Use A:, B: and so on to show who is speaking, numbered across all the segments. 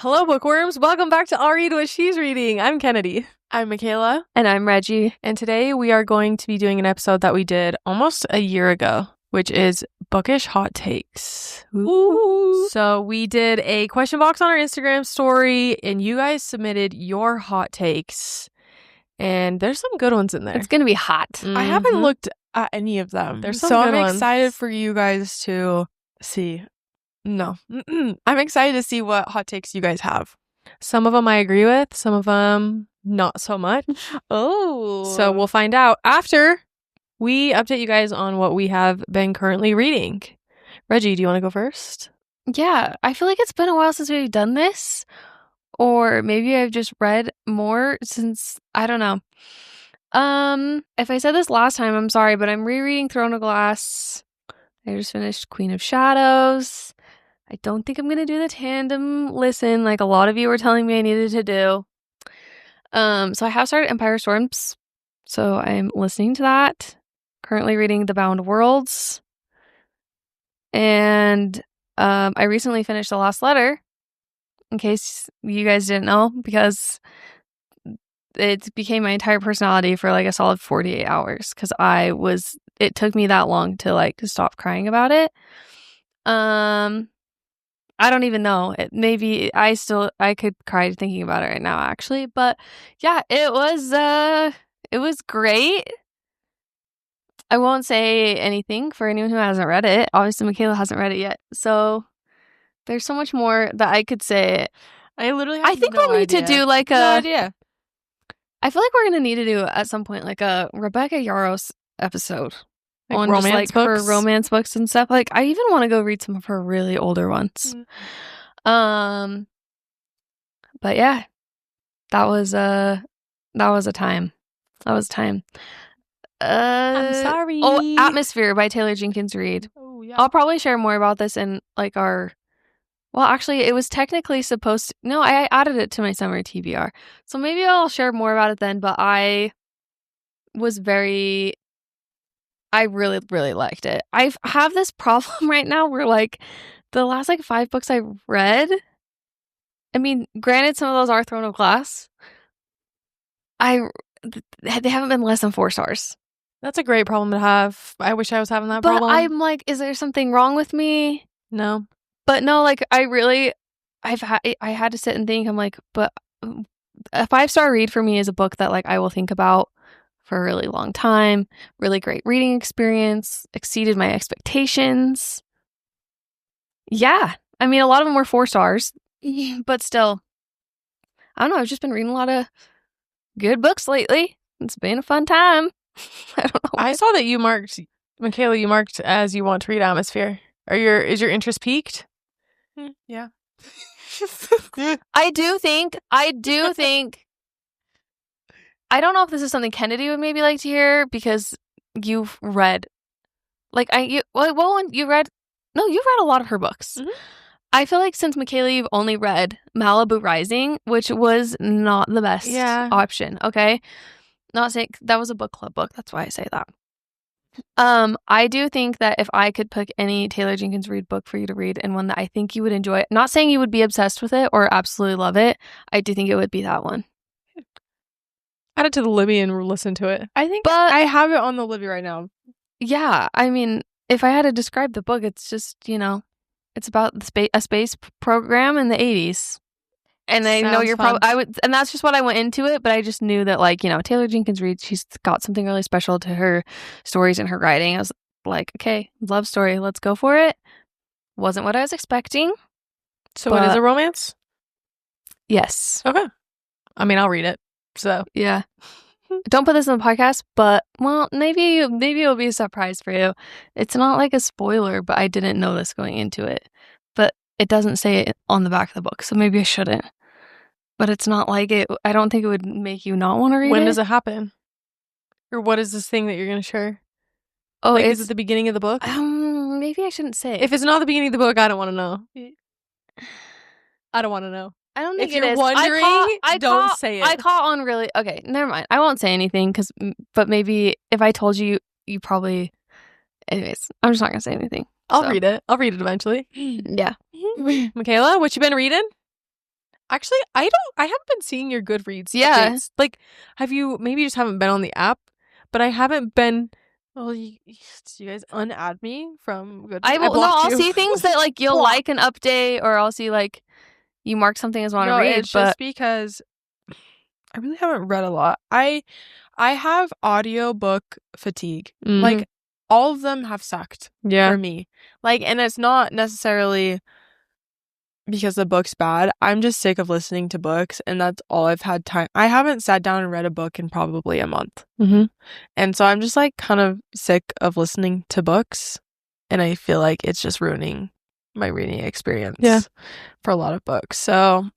A: Hello, bookworms. Welcome back to I'll Read What She's Reading. I'm Kennedy.
B: I'm Michaela.
C: And I'm Reggie.
A: And today we are going to be doing an episode that we did almost a year ago, which is Bookish Hot Takes.
B: Ooh.
A: So we did a question box on our Instagram story, and you guys submitted your hot takes. And there's some good ones in there.
C: It's going to be hot.
B: I haven't looked at any of them.
A: There's some
B: so
A: good
B: I'm
A: ones.
B: excited for you guys to see. No. I'm excited to see what hot takes you guys have.
A: Some of them I agree with, some of them not so much.
B: Oh.
A: So we'll find out after we update you guys on what we have been currently reading. Reggie, do you want to go first?
C: Yeah, I feel like it's been a while since we've done this. Or maybe I've just read more since, I don't know. If I said this last time, I'm sorry, but I'm rereading Throne of Glass. I just finished Queen of Shadows. I don't think I'm going to do the tandem listen like a lot of you were telling me I needed to do. So I have started Empire Storms. So I'm listening to that. Currently reading The Bound Worlds. And I recently finished The Last Letter. In case you guys didn't know, because it became my entire personality for like a solid 48 hours because it took me that long to stop crying about it. I don't even know. Maybe I could cry thinking about it right now, actually. But yeah, it was great. I won't say anything for anyone who hasn't read it. Obviously, Michaela hasn't read it yet. So there's so much more that I could say.
B: I literally have
C: I think
B: no
C: we need
B: idea.
C: to do like
B: No
C: a...
B: idea.
C: I feel like we're going to need to do at some point like a Rebecca Yarros episode.
A: Like
C: on
A: romance
C: just her
A: books?
C: romance books and stuff. Like I even want to go read some of her really older ones. But yeah, that was a time. That was time.
A: I'm sorry.
C: Oh, Atmosphere by Taylor Jenkins Reid.
B: Oh, yeah.
C: I'll probably share more about this in like our... Well, actually, it was technically supposed to... No, I added it to my summer TBR. So maybe I'll share more about it then, but I really, really liked it. I have this problem right now where, like, the last, 5 books I read... I mean, granted, some of those are Throne of Glass. They haven't been less than 4 stars.
A: That's a great problem to have. I wish I was having that
C: But
A: problem.
C: I'm like, is there something wrong with me?
A: No.
C: But no, like, I had to sit and think. I'm like, but a 5-star read for me is a book that, like, I will think about for a really long time. Really great reading experience. Exceeded my expectations. Yeah. I mean, a lot of them were 4 stars. But still, I don't know. I've just been reading a lot of good books lately. It's been a fun time. I don't know.
A: I saw that you marked, Michaela, as you want to read Atmosphere. Is your interest peaked?
B: Yeah.
C: I do think I don't know if this is something Kennedy would maybe like to hear because you've read you've read a lot of her books.
A: Mm-hmm.
C: I feel like since Michaela, you've only read Malibu Rising, which was not the best option. Okay, not saying that was a book club book. That's why I say that. I do think that if I could pick any Taylor Jenkins Reid book for you to read and one that I think you would enjoy, not saying you would be obsessed with it or absolutely love it, I do think it would be that one.
A: Add it to the Libby and listen to it.
B: I think I have it on the Libby right now.
C: Yeah, I mean, if I had to describe the book, it's just, it's about a space program in the 80s. And I know you're probably... and that's just what I went into it, but I just knew that, Taylor Jenkins Reid, she's got something really special to her stories and her writing. I was like, okay, love story, let's go for it. Wasn't what I was expecting.
A: So it is a romance?
C: Yes.
A: Okay. I mean, I'll read it, so...
C: Yeah. Don't put this in the podcast, but, well, maybe it'll be a surprise for you. It's not like a spoiler, but I didn't know this going into it. But it doesn't say it on the back of the book, so maybe I shouldn't. But it's not like it. I don't think it would make you not want to read it.
A: When does it happen? Or what is this thing that you're going to share?
C: Oh,
A: is it the beginning of the book?
C: Maybe I shouldn't say.
A: If it's not the beginning of the book, I don't want to know. I don't want to know.
C: I don't think
A: if you're wondering, don't say it.
C: I caught on really... Okay, never mind. I won't say anything, but maybe if I told you, you probably... Anyways, I'm just not going to say anything.
A: I'll read it. I'll read it eventually.
C: Yeah.
A: Michaela, what you been reading? Actually, I haven't been seeing your Goodreads
C: Yeah.
A: updates. Like, have you, maybe you just haven't been on the app, but I haven't been, well, you guys unadd me from Goodreads?
C: I will. No,
A: blocked
C: I'll
A: you.
C: see things that like you'll
A: Block.
C: like an update, or I'll see like you mark something as want to
B: No,
C: read.
B: it's
C: But
B: just because I really haven't read a lot. I have audiobook fatigue.
A: Mhm.
B: Like, all of them have sucked
A: Yeah.
B: for me. Like, and it's not necessarily because the book's bad. I'm just sick of listening to books, and that's all I've had time. I haven't sat down and read a book in probably a month.
A: Mm-hmm.
B: And so I'm just like kind of sick of listening to books, and I feel like it's just ruining my reading experience for a lot of books. So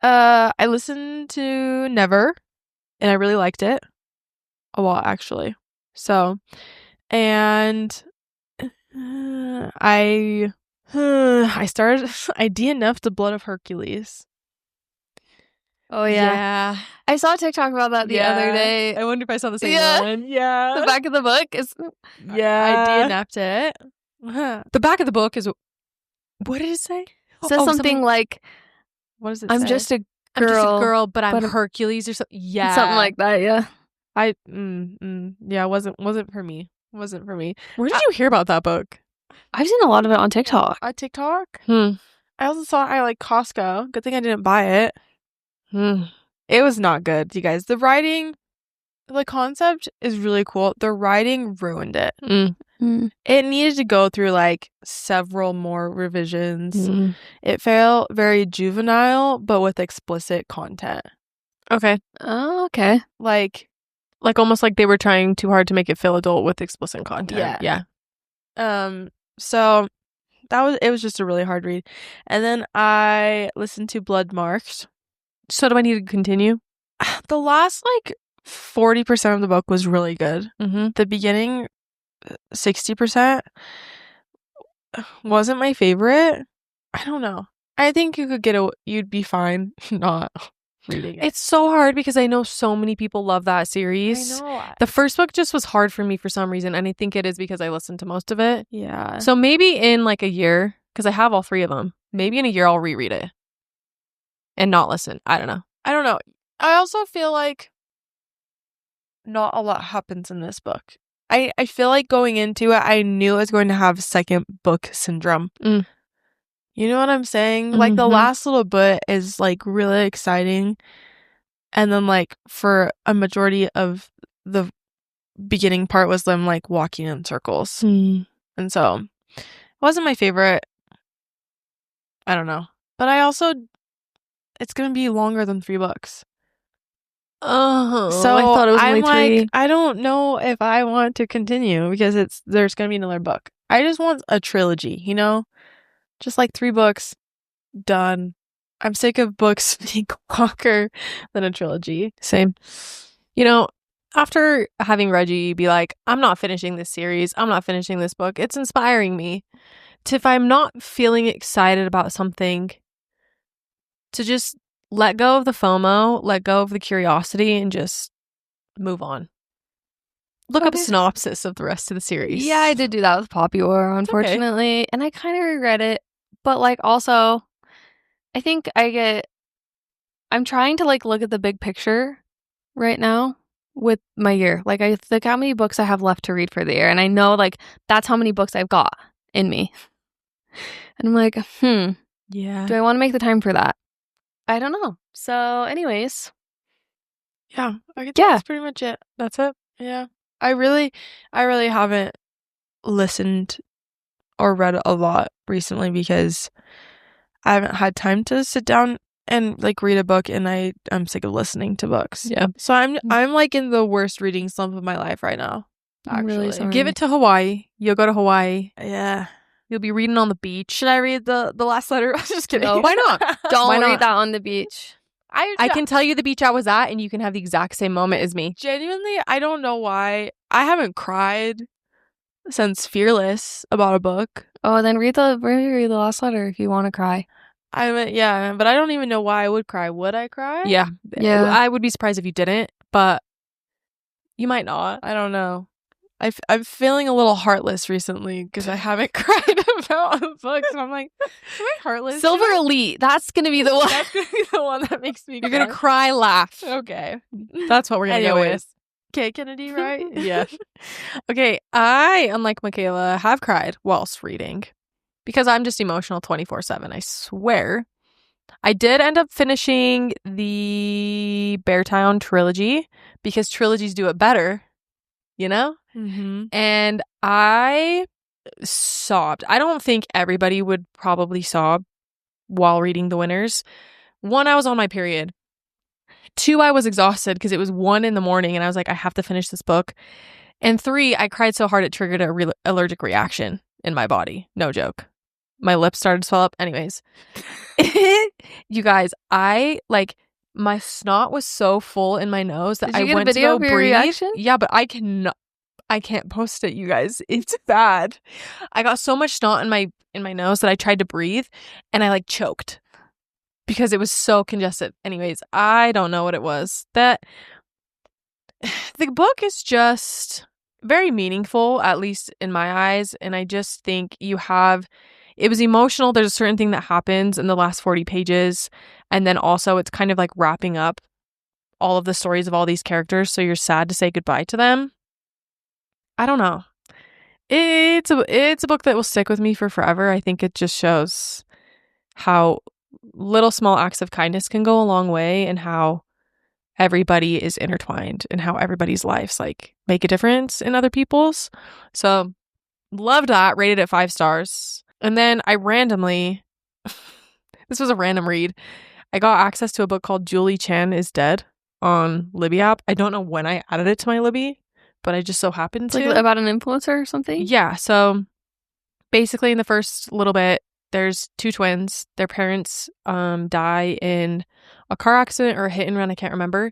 B: I listened to Never, and I really liked it a lot, actually. So, and I started I DNF'd the Blood of Hercules.
C: oh yeah. I saw a TikTok about that the other day.
A: I wonder if I saw the same
C: Yeah.
A: one. Yeah.
C: The back of the book is
A: Yeah.
B: I DNF'd it.
A: The back of the book is, what did it say?
C: says something like,
B: What does it
C: "I'm
B: say?
C: just a
A: I'm just a
C: girl,"
A: girl, but I'm
C: but I'm-
A: Hercules or something. Yeah.
C: something like that. Yeah.
B: Yeah, wasn't for me. Wasn't for me.
A: Where did you hear about that book?
C: I've seen a lot of it on TikTok.
B: On TikTok?
A: Hmm.
B: I also saw it at like Costco. Good thing I didn't buy it. It was not good, you guys. The writing, the concept is really cool. The writing ruined it. It needed to go through like several more revisions. It felt very juvenile, but with explicit content.
A: Okay.
C: Oh, okay.
B: Like
A: Almost like they were trying too hard to make it feel adult with explicit content.
B: Yeah. So it was just a really hard read. And then I listened to Blood Marked.
A: So do I need to continue?
B: The last like 40% of the book was really good.
A: Mm-hmm.
B: The beginning 60% wasn't my favorite. I don't know. I think you'd be fine not reading it.
A: It's so hard because I know so many people love that series.
B: I know.
A: The first book just was hard for me for some reason, and I think it is because I listened to most of it.
B: Yeah.
A: So maybe in like a year, because I have all 3 of them, maybe in a year I'll reread it and not listen. I don't know.
B: I also feel like not a lot happens in this book. I feel like going into it, I knew I was going to have second book syndrome. You know what I'm saying? Like, the last little bit is, like, really exciting. And then, like, for a majority of the beginning part was them, like, walking in circles. And so, it wasn't my favorite. I don't know. But it's going to be longer than 3 books.
A: Oh,
B: So
A: I thought it was only
B: I'm like,
A: 3.
B: I don't know if I want to continue because there's going to be another book. I just want a trilogy, you know? Just like 3 books. Done. I'm sick of books being longer than a trilogy.
A: Same. You know, after having Reggie be like, I'm not finishing this series, I'm not finishing this book, it's inspiring me to, if I'm not feeling excited about something, to just let go of the FOMO, let go of the curiosity, and just move on. Look up a synopsis of the rest of the series.
C: Yeah, I did do that with Poppy War, unfortunately. And I kind of regret it. But, like, also, I think I'm trying to, like, look at the big picture right now with my year. Like, I think how many books I have left to read for the year. And I know, like, that's how many books I've got in me. And I'm like,
A: Yeah.
C: do I want to make the time for that? I don't know. So, anyways.
B: Yeah. I think that's pretty much it.
A: That's it.
B: Yeah. I really haven't listened or read a lot recently because I haven't had time to sit down and like read a book, and I'm sick of listening to books.
A: Yeah.
B: So I'm like in the worst reading slump of my life right now.
C: I'm really sorry.
A: Give it to Hawaii. You'll go to Hawaii.
B: Yeah.
A: You'll be reading on the beach.
B: Should I read the last letter? I was just kidding.
A: No, why not?
C: Don't
A: Why not?
C: read that on the beach.
A: I can tell you the beach I was at, and you can have the exact same moment as me.
B: Genuinely, I don't know why. I haven't cried since Fearless about a book.
C: Oh, then read the last letter if you want to cry.
B: Yeah, but I don't even know why I would cry. Would I cry?
A: Yeah.
C: Yeah.
A: I would be surprised if you didn't, but you might not.
B: I don't know. I'm feeling a little heartless recently because I haven't cried about a book. So I'm like, am I heartless?
C: Silver Elite. That's gonna be the one.
B: That's gonna be the one that makes me.
A: You're gonna cry, laugh.
B: Okay,
A: That's what we're gonna go with.
B: Anyways. Okay, Kennedy, right?
A: Yeah. Okay, I, unlike Michaela, have cried whilst reading because I'm just emotional 24/7. I swear. I did end up finishing the Beartown trilogy because trilogies do it better, you know?
B: Mm-hmm.
A: And I sobbed. I don't think everybody would probably sob while reading The Winners. 1, I was on my period. 2, I was exhausted because it was 1 a.m. and I was like, I have to finish this book. And 3, I cried so hard it triggered a allergic reaction in my body. No joke. My lips started to swell up. Anyways, you guys, my snot was so full in my nose that I went to go breathe.
C: Reaction?
A: Yeah, but I can't post it, you guys. It's bad. I got so much snot in my nose that I tried to breathe and I choked because it was so congested. Anyways, I don't know what it was. That the book is just very meaningful, at least in my eyes, and I just think it was emotional. There's a certain thing that happens in the last 40 pages, and then also it's kind of wrapping up all of the stories of all these characters, so you're sad to say goodbye to them. I don't know. It's a book that will stick with me for forever. I think it just shows how little small acts of kindness can go a long way and how everybody is intertwined and how everybody's lives make a difference in other people's. So loved that, rated it 5 stars. And then I randomly, this was a random read, I got access to a book called Julie Chan is Dead on Libby app. I don't know when I added it to my Libby, but I just so happened to.
C: About an influencer or something?
A: Yeah. So basically in the first little bit, there's 2 twins. Their parents die in a car accident or a hit and run. I can't remember.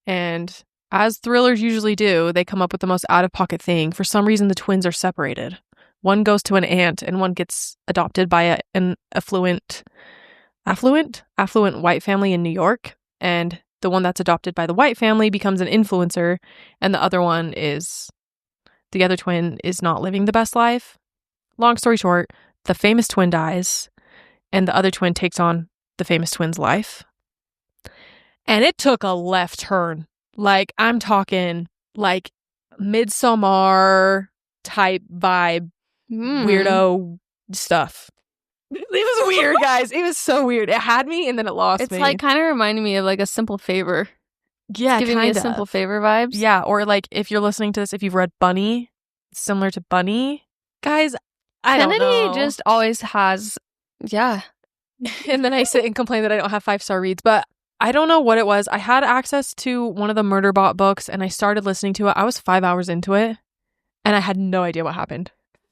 A: And as thrillers usually do, they come up with the most out-of-pocket thing. For some reason, the twins are separated. One goes to an aunt and one gets adopted by an affluent white family in New York. And the one that's adopted by the white family becomes an influencer. And the other twin is not living the best life. Long story short, the famous twin dies and the other twin takes on the famous twin's life. And it took a left turn. I'm talking Midsommar type vibe. Weirdo stuff. It was weird, guys. It was so weird. It had me and then it lost me.
C: It's kind of reminding me of A Simple Favor.
A: Yeah,
C: it's giving me a Simple Favor vibes.
A: Yeah, or if you're listening to this, if you've read Bunny, it's similar to Bunny. Guys, I don't know.
C: Kennedy just always has, yeah.
A: And then I sit and complain that I don't have 5-star reads, but I don't know what it was. I had access to one of the Murderbot books and I started listening to it. I was 5 hours into it and I had no idea what happened.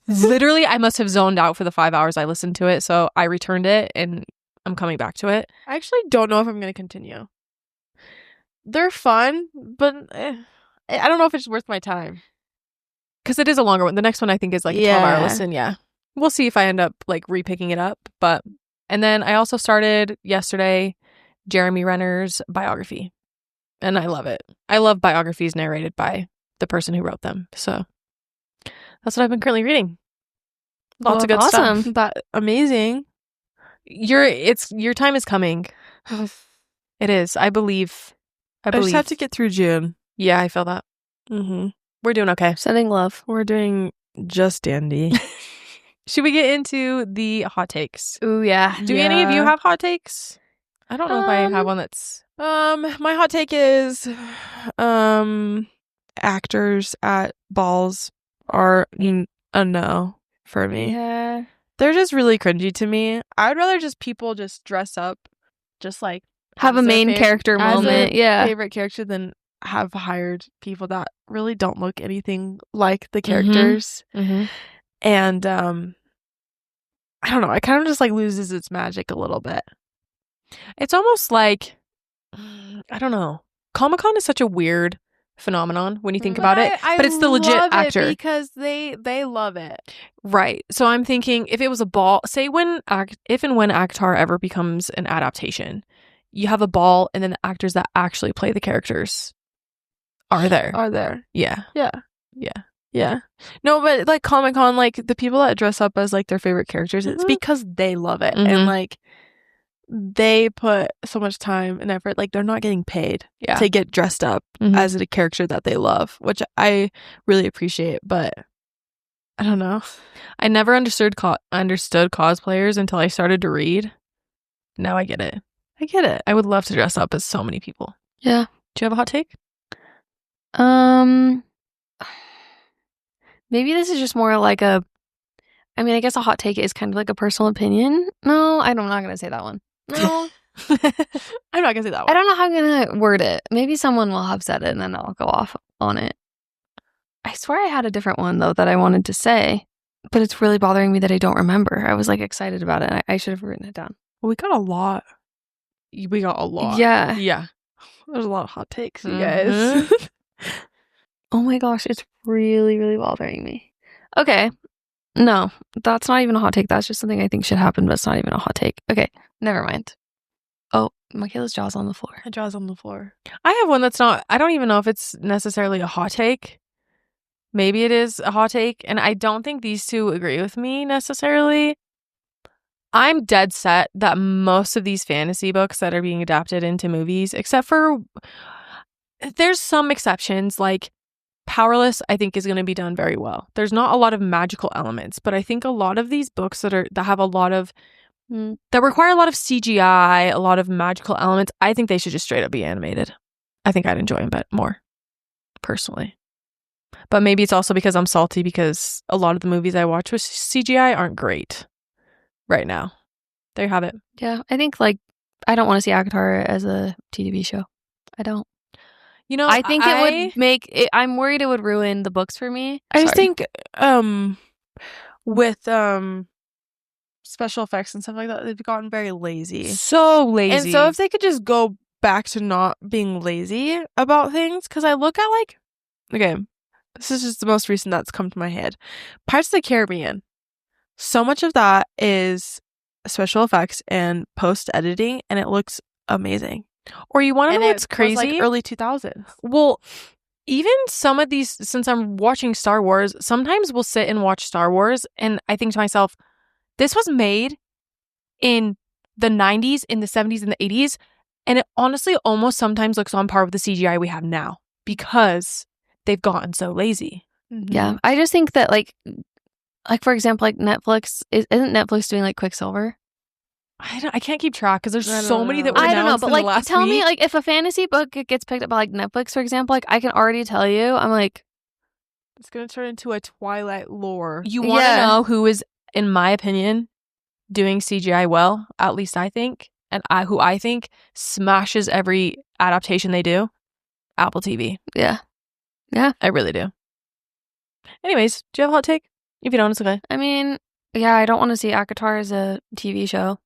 A: Literally, I must have zoned out for the 5 hours I listened to it. So I returned it and I'm coming back to it.
B: I actually don't know if I'm going to continue. They're fun, but I don't know if it's worth my time.
A: Because it is a longer one. The next one I think is a 12-hour listen. Yeah. We'll see if I end up repicking it up. And then I also started yesterday Jeremy Renner's biography. And I love it. I love biographies narrated by the person who wrote them. So that's what I've been currently reading. Lots of good stuff.
B: That amazing.
A: Your time is coming. It is. I believe.
B: I just have to get through June.
A: Yeah, I feel that.
B: Mm-hmm.
A: We're doing okay.
C: Sending love.
B: We're doing just dandy.
A: Should we get into the hot takes?
C: Ooh, yeah.
A: Do any of you have hot takes? I don't know if I have one that's...
B: My hot take is actors at balls are a no for me.
C: Yeah.
B: They're just really cringy to me. I'd rather just people just dress up, just
C: have a main character moment. Yeah.
B: Favorite character than have hired people that really don't look anything like the characters.
A: Mm-hmm.
B: And I don't know. It kind of just loses its magic a little bit.
A: It's almost I don't know. Comic-Con is such a weird phenomenon when you think about it, but it's the legit actor
B: because they love it,
A: right? So I'm thinking if it was a ball, say if and when Avatar ever becomes an adaptation, you have a ball and then the actors that actually play the characters are there.
B: Yeah.
A: Yeah.
B: Yeah. No, but like Comic-Con, like the people that dress up as like their favorite characters, it's because they love it. And like they put so much time and effort. Like they're not getting paid to get dressed up as a character that they love, which I really appreciate. But I don't know.
A: I never understood cosplayers until I started to read. Now I get it. I would love to dress up as so many people.
C: Yeah.
A: Do you have a hot take?
C: Maybe this is just more like I guess a hot take is kind of like a personal opinion. No, I'm not going to say that one. No.
B: I'm not going to say that one.
C: I don't know how I'm going to word it. Maybe someone will have said it and then I'll go off on it. I swear I had a different one, though, that I wanted to say, but it's really bothering me that I don't remember. I was like excited about it. I should have written it down.
B: Well, we got a lot.
C: Yeah.
B: Yeah. There's a lot of hot takes, you guys.
C: Oh my gosh, it's really, really bothering me. Okay. No, that's not even a hot take. That's just something I think should happen, but it's not even a hot take. Okay, never mind. Oh, Michaela's jaw's on the floor.
B: My jaw's on the floor.
A: I have one that's not, I don't even know if it's necessarily a hot take. Maybe it is a hot take, and I don't think these two agree with me necessarily. I'm dead set that most of these fantasy books that are being adapted into movies, except for there's some exceptions, like Powerless, I think is going to be done very well. There's not a lot of magical elements, but I think a lot of these books that have a lot of that require a lot of CGI, a lot of magical elements, I think they should just straight up be animated. I think I'd enjoy them a bit more, personally. But maybe it's also because I'm salty because a lot of the movies I watch with CGI aren't great right now. There you have it.
C: Yeah, I think I don't want to see Avatar as a TV show. I don't.
A: You know,
C: I think it would make it, I'm worried it would ruin the books for me.
B: I just think with special effects and stuff like that, they've gotten very lazy.
A: So lazy.
B: And so if they could just go back to not being lazy about things, because I look at okay, this is just the most recent that's come to my head. Pirates of the Caribbean. So much of that is special effects and post-editing, and it looks amazing.
A: Or you want to know what's crazy?
B: Early 2000s.
A: Well, even some of these, since I'm watching Star Wars, sometimes we'll sit and watch Star Wars, and I think to myself, this was made in the 90s, in the 70s, and the 80s, and it honestly almost sometimes looks on par with the CGI we have now because they've gotten so lazy.
C: Yeah, I just think that for example, Netflix isn't Netflix doing Quicksilver?
A: I can't keep track because there's so many that were
C: I don't know,
A: announced in the last
C: tell
A: week.
C: me if a fantasy book gets picked up by Netflix, for example, I can already tell you, I'm
B: it's gonna turn into a Twilight lore.
A: You want to know who is, in my opinion, doing CGI well? At least I think, and who I think smashes every adaptation they do. Apple TV.
C: Yeah,
A: I really do. Anyways, do you have a hot take? If you don't, it's okay.
C: I mean, yeah, I don't want to see Avatar as a TV show.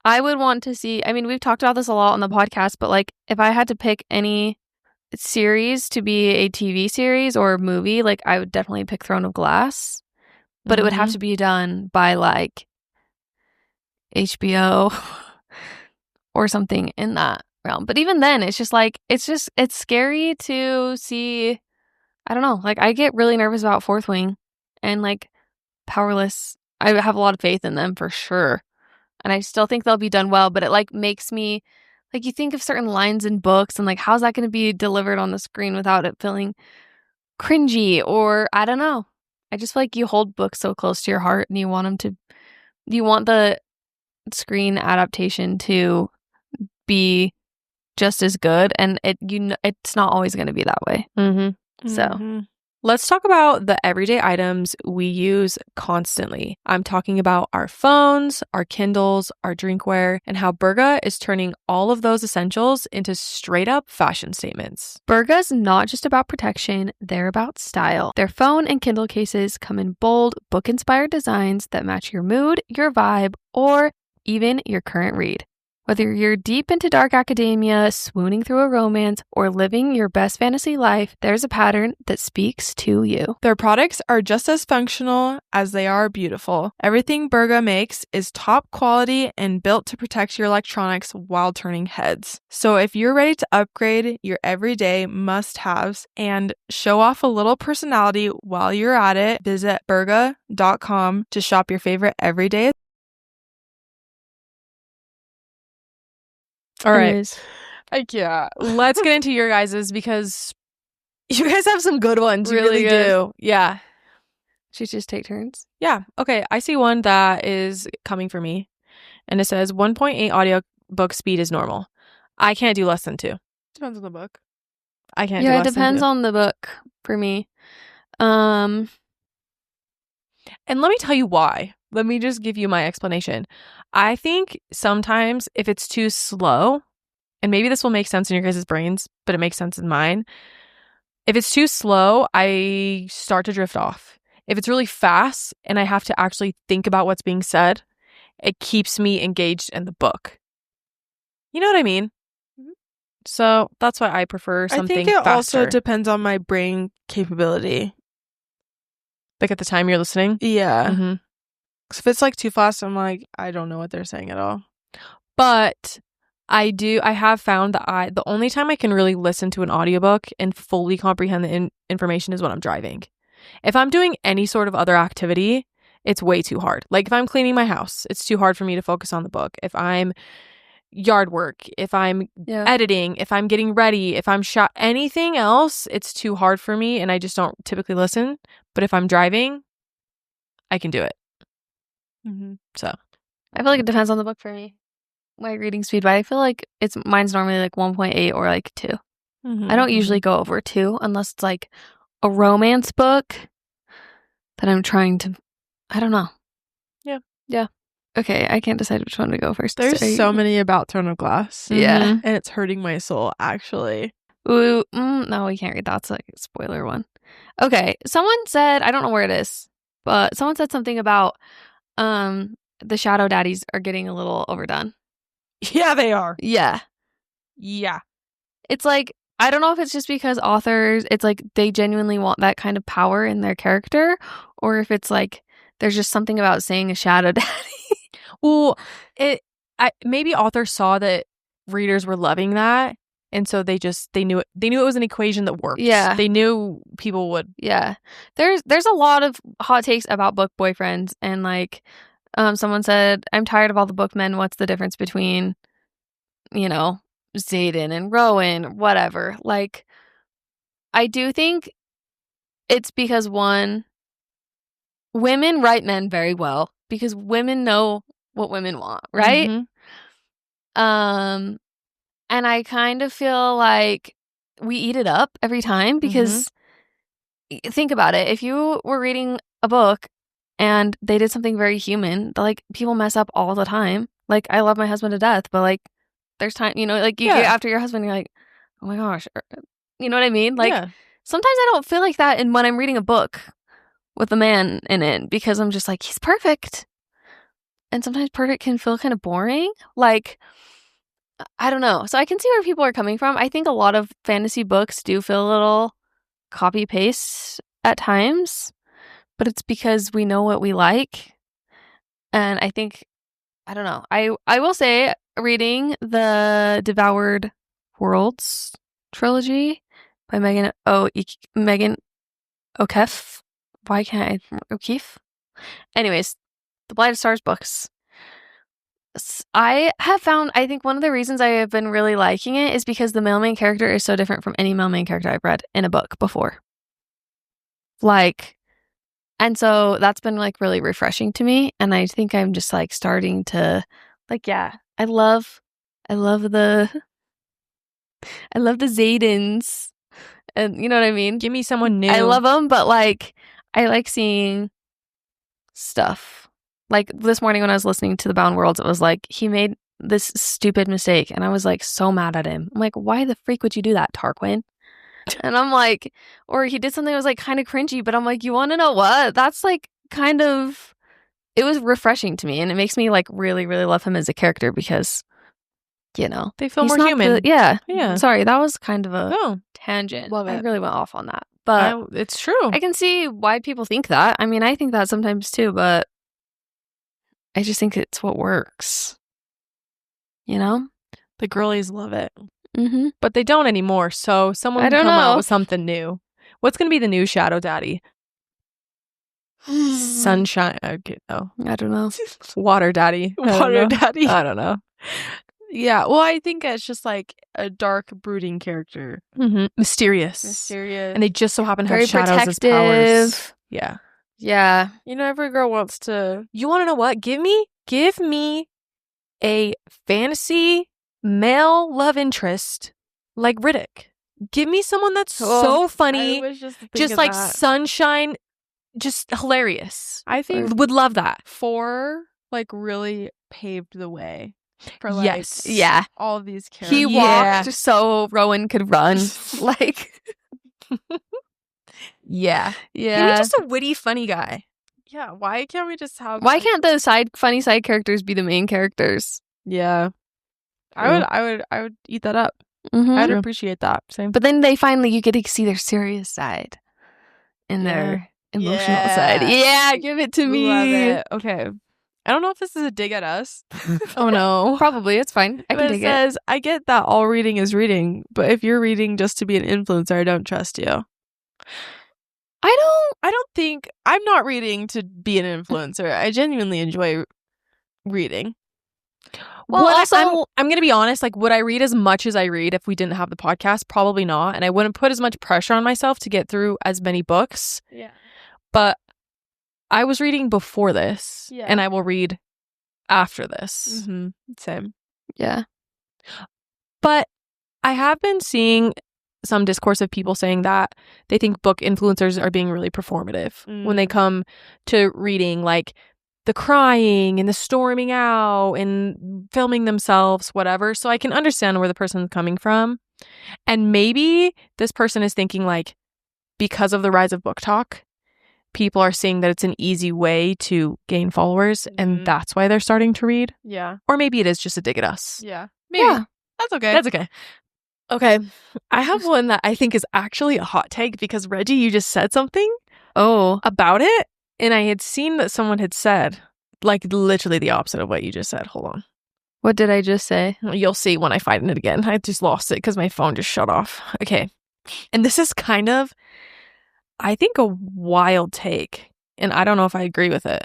C: I would want to see, we've talked about this a lot on the podcast, but if I had to pick any series to be a TV series or movie, I would definitely pick Throne of Glass, but it would have to be done by HBO or something in that realm. But even then, it's just it's scary to see. I don't know. I get really nervous about Fourth Wing and Powerless. I have a lot of faith in them for sure. And I still think they'll be done well, but it makes me you think of certain lines in books and how's that going to be delivered on the screen without it feeling cringy, or I don't know. I just feel you hold books so close to your heart and you want the screen adaptation to be just as good, and it's not always going to be that way. So
A: let's talk about the everyday items we use constantly. I'm talking about our phones, our Kindles, our drinkware, and how BURGA is turning all of those essentials into straight up fashion statements.
C: BURGA's not just about protection, they're about style. Their phone and Kindle cases come in bold, book-inspired designs that match your mood, your vibe, or even your current read. Whether you're deep into dark academia, swooning through a romance, or living your best fantasy life, there's a pattern that speaks to you.
B: Their products are just as functional as they are beautiful. Everything BURGA makes is top quality and built to protect your electronics while turning heads. So if you're ready to upgrade your everyday must-haves and show off a little personality while you're at it, visit BURGA.com to shop your favorite everyday.
A: All right.
B: I can't.
A: Let's get into your guys's because you guys have some good ones. You
C: Really
A: really
C: good.
A: do. Yeah.
C: Should just take turns?
A: Yeah. Okay. I see one that is coming for me. And it says 1.8 audiobook speed is normal. I can't do less than 2.
B: Depends on the book.
A: I can't do
C: Yeah, it
A: less than
C: depends
A: 2.
C: on the book for me.
A: And let me tell you why. Let me just give you my explanation. I think sometimes if it's too slow, and maybe this will make sense in your guys' brains, but it makes sense in mine. If it's too slow, I start to drift off. If it's really fast and I have to actually think about what's being said, it keeps me engaged in the book. You know what I mean? So that's why I prefer something
B: I think it
A: faster.
B: also depends on my brain capability.
A: Like at the time you're listening?
B: Yeah.
A: Mm-hmm.
B: If it's like too fast, I'm like, I don't know what they're saying at all.
A: But I have found that the only time I can really listen to an audiobook and fully comprehend the information is when I'm driving. If I'm doing any sort of other activity, it's way too hard. Like if I'm cleaning my house, it's too hard for me to focus on the book. If I'm yard work, if I'm editing, if I'm getting ready, if I'm anything else, it's too hard for me and I just don't typically listen. But if I'm driving, I can do it.
B: Mm-hmm.
A: So
C: I feel like it depends on the book for me. My reading speed, but I feel like mine's normally like 1.8 or like 2.
B: Mm-hmm.
C: I don't usually go over 2 unless it's like a romance book that I'm trying to, I don't know. Yeah. Okay, I can't decide which one to go first.
B: There's so many about Throne of Glass.
C: Yeah.
B: And it's hurting my soul, actually.
C: Ooh, no, we can't read that. It's like a spoiler one. Okay, someone said, I don't know where it is, but someone said something about the Shadow Daddies are getting a little overdone.
B: Yeah, they are.
C: Yeah.
B: Yeah.
C: It's like, I don't know if it's just because authors, it's like they genuinely want that kind of power in their character, or if it's like there's just something about saying a shadow daddy.
A: Well, maybe authors saw that readers were loving that, and so they knew it was an equation that worked.
C: Yeah.
A: They knew people would.
C: Yeah. There's a lot of hot takes about book boyfriends, and like someone said, I'm tired of all the bookmen. What's the difference between, Xaden and Rowan, whatever. Like, I do think it's because, one, women write men very well because women know what women want, right?
A: Mm-hmm.
C: And I kind of feel like we eat it up every time because think about it. If you were reading a book and they did something very human, like people mess up all the time. Like, I love my husband to death, but like there's time, like you get after your husband, you're like, oh my gosh, you know what I mean? Like sometimes I don't feel like that when I'm reading a book with a man in it because I'm just like, he's perfect. And sometimes perfect can feel kind of boring. Like, I don't know. So I can see where people are coming from. I think a lot of fantasy books do feel a little copy paste at times, but it's because we know what we like. And I think, I don't know. I will say reading the Devoured Worlds trilogy by Megan O'Keefe. Why can't I? O'Keefe? Anyways, the Blighted Stars books. I have found, I think one of the reasons I have been really liking it is because the male main character is so different from any male main character I've read in a book before. Like, and so that's been like really refreshing to me. And I think I'm just like starting to like, I love the Xadens. And you know what I mean?
A: Give me someone new.
C: I love them, but like, I like seeing stuff. Like this morning when I was listening to The Bound Worlds, it was like, he made this stupid mistake. And I was like, so mad at him. I'm like, why the freak would you do that, Tarquin? And I'm like, or he did something that was like kind of cringy, but I'm like, you want to know what? That's like kind of, it was refreshing to me. And it makes me like really, really love him as a character because you know.
A: They feel
C: He's
A: more
C: not
A: human.
C: yeah.
A: Yeah.
C: Sorry, that was kind of a
A: No,
C: tangent.
A: Love
C: I
A: it.
C: really went off on that. But
A: it's true.
C: I can see why people think that. I mean, I think that sometimes too, but I just think it's what works. You know?
B: The girlies love it.
C: Mm-hmm.
A: But they don't anymore, so someone
C: I
A: can
C: don't
A: come out
C: know.
A: with something new. What's going to be the new Shadow Daddy? Sunshine. Okay, no.
C: I don't know.
A: Water Daddy. I don't
B: Water
A: know.
B: Daddy.
A: I don't know.
B: Yeah, well, I think it's just like a dark, brooding character.
A: Mysterious.
B: Mysterious.
A: And they just so happen to
C: Very
A: have shadows as powers.
C: protective.
A: Yeah.
C: Yeah.
B: You know, every girl wants to...
A: You want to know what? Give me a fantasy male love interest like Riddick. Give me someone that's so funny,
B: I was
A: just like sunshine, just hilarious.
B: I think
A: Would love that.
B: 4 like really paved the way for like
A: Yes.
C: Yeah.
B: all of these characters.
C: He walked so Rowan could run. Like,
A: Yeah. Give me
C: yeah.
A: just a witty, funny guy.
B: Yeah, why can't we just have...
C: Why
B: like-
C: can't the funny side characters be the main characters?
B: Yeah. I would eat that up.
C: Mhm.
B: I'd appreciate that. Same.
C: But then you get to see their serious side and their emotional side. Yeah, give it to me.
B: Love it. Okay. I don't know if this is a dig at us.
A: Oh no.
C: Probably, it's fine. I
B: But
C: can
B: it
C: take it.
B: says, I get that all reading is reading, but if you're reading just to be an influencer, I don't trust you. I don't think... I'm not reading to be an influencer. I genuinely enjoy reading.
C: Well, also,
A: I'm going to be honest, like, would I read as much as I read if we didn't have the podcast? Probably not. And I wouldn't put as much pressure on myself to get through as many books.
B: Yeah.
A: But I was reading before this,
B: Yeah.
A: and I will read after this.
B: Mm-hmm. Same.
C: yeah.
A: But I have been seeing some discourse of people saying that they think book influencers are being really performative when they come to reading, like the crying and the storming out and filming themselves, whatever. So I can understand where the person's coming from. And maybe this person is thinking, like, because of the rise of book talk, people are seeing that it's an easy way to gain followers, and that's why they're starting to read.
B: Yeah.
A: Or maybe it is just a dig at us.
B: Yeah. Maybe.
C: Yeah.
B: That's okay.
A: That's okay. Okay. I have one that I think is actually a hot take because, Reggie, you just said something
C: Oh.
A: about it, and I had seen that someone had said, like, literally the opposite of what you just said. Hold on.
C: What did I just say?
A: You'll see when I find it again. I just lost it because my phone just shut off. Okay. And this is kind of, I think, a wild take, and I don't know if I agree with it.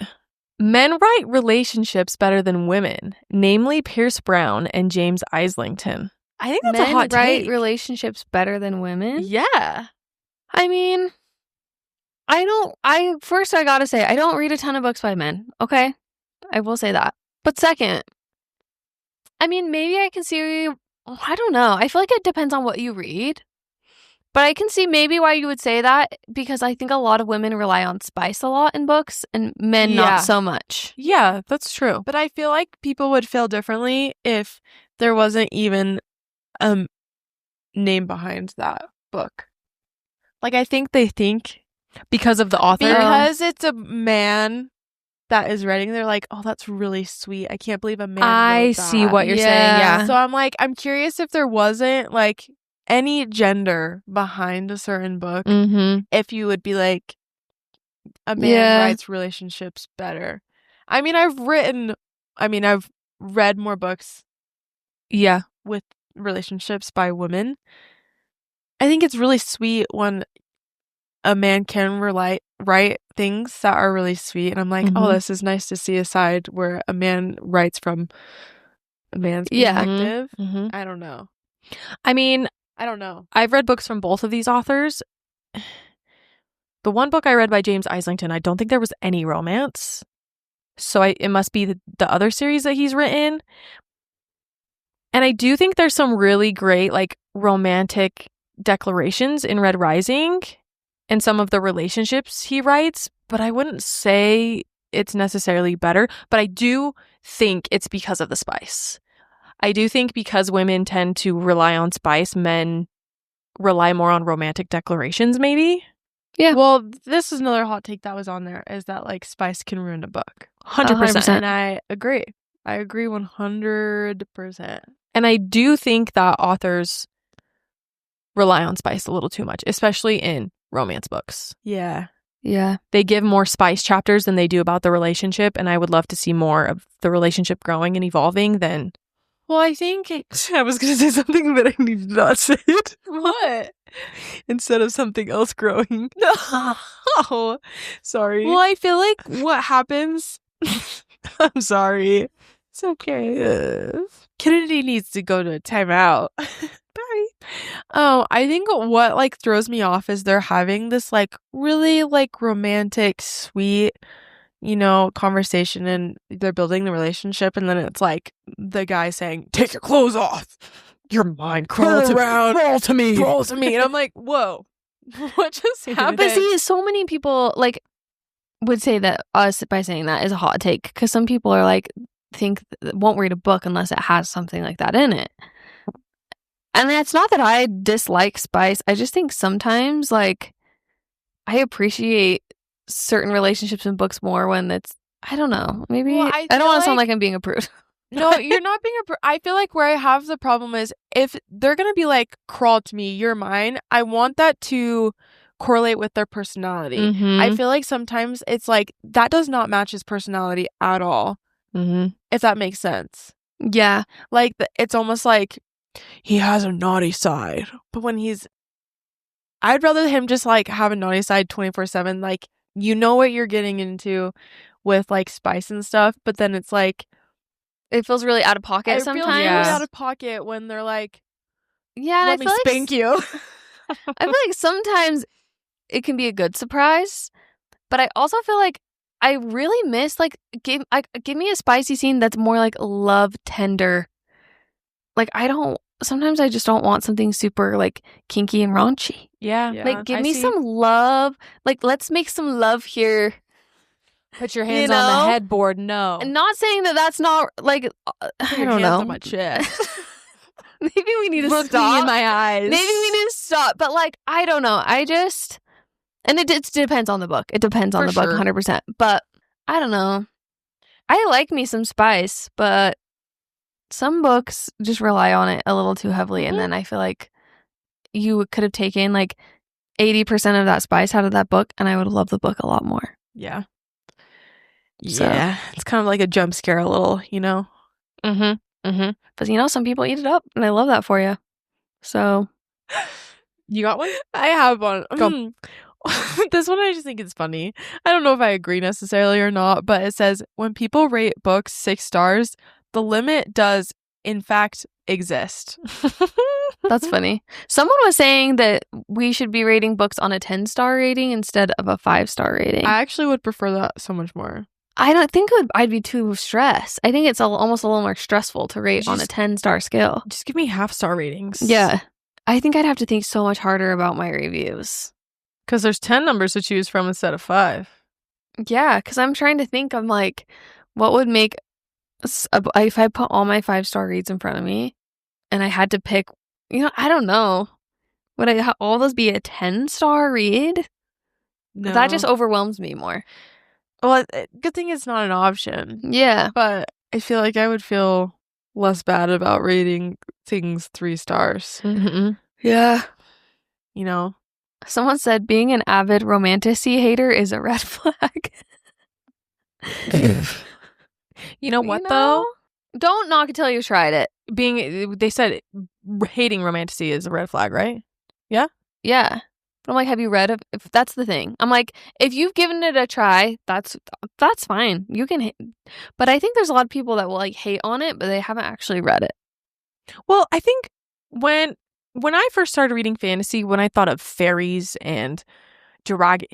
A: Men write relationships better than women, namely Pierce Brown and James Islington. I think that's a hot
C: write
A: take.
C: relationships better than women?
A: Yeah.
C: I mean, I gotta say, I don't read a ton of books by men. Okay. I will say that. But second, I mean, maybe I can see, I don't know. I feel like it depends on what you read. But I can see maybe why you would say that, because I think a lot of women rely on spice a lot in books and men
B: Yeah.
C: not so much.
A: Yeah, that's true.
B: But I feel like people would feel differently if there wasn't even a name behind that book. Like, I think they think
A: Because of the author.
B: because it's a man that is writing, they're like, oh, that's really sweet. I can't believe a man
A: I
B: wrote
A: see
B: that.
A: what you're saying.
C: Yeah.
A: Yeah.
B: So I'm like, I'm curious if there wasn't like any gender behind a certain book,
A: Mm-hmm.
B: if you would be like, a man
C: Yeah.
B: writes relationships better. I mean, I've read more books
A: Yeah.
B: with relationships by women. I think it's really sweet when a man can write things that are really sweet, and I'm like, oh,
A: Mhm.
B: this is nice to see a side where a man writes from a man's
C: Yeah.
B: perspective.
A: Mm-hmm.
B: I don't know.
A: I mean,
B: I don't know.
A: I've read books from both of these authors. The one book I read by James Islington, I don't think there was any romance. So it must be the other series that he's written. And I do think there's some really great, like, romantic declarations in Red Rising and some of the relationships he writes, but I wouldn't say it's necessarily better. But I do think it's because of the spice. I do think because women tend to rely on spice, men rely more on romantic declarations, maybe.
C: Yeah.
B: Well, this is another hot take that was on there, is that like spice can ruin a book.
A: 100%.
B: And I agree. I agree 100%.
A: And I do think that authors rely on spice a little too much, especially in romance books.
B: Yeah.
C: Yeah.
A: They give more spice chapters than they do about the relationship, and I would love to see more of the relationship growing and evolving than...
B: Well, I think...
A: I was going to say something, but I need to not say it.
B: What?
A: Instead of something else growing. Oh, sorry.
B: Well, I feel like what happens...
A: I'm sorry.
B: It's okay. Kennedy needs to go to a timeout. Bye. I think what like throws me off is they're having this like really like romantic, sweet, you know, conversation, and they're building the relationship, and then it's like the guy saying, "Take your clothes off. You're mine. Crawl to me. And I'm like, whoa, what just happened?
C: But see, so many people like would say that us by saying that is a hot take, because some people are like won't read a book unless it has something like that in it. And it's not that I dislike spice. I just think sometimes like I appreciate certain relationships in books more when it's, I don't know, maybe
B: Well,
C: I don't want to sound like I'm being a prude.
B: No, you're not being I feel like where I have the problem is if they're gonna be like, crawl to me, you're mine, I want that to correlate with their personality.
A: Mm-hmm.
B: I feel like sometimes it's like that does not match his personality at all.
A: Mm-hmm.
B: If that makes sense.
C: Yeah.
B: Like it's almost like he has a naughty side, but when I'd rather him just like have a naughty side 24/7. Like, you know what you're getting into with like spice and stuff, but then it's like
C: it feels really out of pocket sometimes.
B: It feels really out of pocket when they're like,
C: yeah,
B: let me spank you.
C: I feel like sometimes it can be a good surprise, but I also feel like I really miss like give me a spicy scene that's more like love tender. Like sometimes I just don't want something super like kinky and raunchy.
A: Yeah.
C: Like give me some love. Like let's make some love here.
A: Put your hands on the headboard. No.
C: And not saying that that's not like I don't know.
B: On my chest.
C: Maybe we need to
A: Look
C: stop.
A: me in my eyes.
C: Maybe we need to stop. But like I don't know. And it depends on the book. It depends on the book 100%. But I don't know. I like me some spice, but some books just rely on it a little too heavily. And then I feel like you could have taken like 80% of that spice out of that book, and I would love the book a lot more.
B: Yeah.
C: So.
B: Yeah. It's kind of like a jump scare a little, you know?
C: Mm-hmm. Mm-hmm. But you know, some people eat it up, and I love that for you. So.
A: You got one?
B: I have one.
A: Go.
B: This one I just think is funny. I don't know if I agree necessarily or not, but it says, when people rate books 6 stars, the limit does, in fact, exist.
C: That's funny. Someone was saying that we should be rating books on a 10-star rating instead of a 5-star rating.
B: I actually would prefer that so much more.
C: I don't think I'd be too stressed. I think it's almost a little more stressful to rate on a 10-star scale.
B: Just give me half-star ratings.
C: Yeah. I think I'd have to think so much harder about my reviews.
A: Because there's 10 numbers to choose from instead of 5.
C: Yeah, because I'm trying to think, I'm like, what would make, if I put all my 5-star reads in front of me and I had to pick, you know, I don't know. Would all those be a 10-star read?
B: No.
C: That just overwhelms me more.
B: Well, good thing it's not an option.
C: Yeah.
B: But I feel like I would feel less bad about rating things 3 stars.
A: Mm-hmm.
C: Yeah.
B: You know?
C: Someone said being an avid romanticy hater is a red flag.
A: You know what, though?
C: Don't knock until you've tried it.
A: They said hating romanticy is a red flag, right? Yeah?
C: Yeah. But I'm like, have you read it? If that's the thing. I'm like, if you've given it a try, that's fine. You can but I think there's a lot of people that will like hate on it, but they haven't actually read it.
A: Well, I think when I first started reading fantasy, when I thought of fairies and dragon,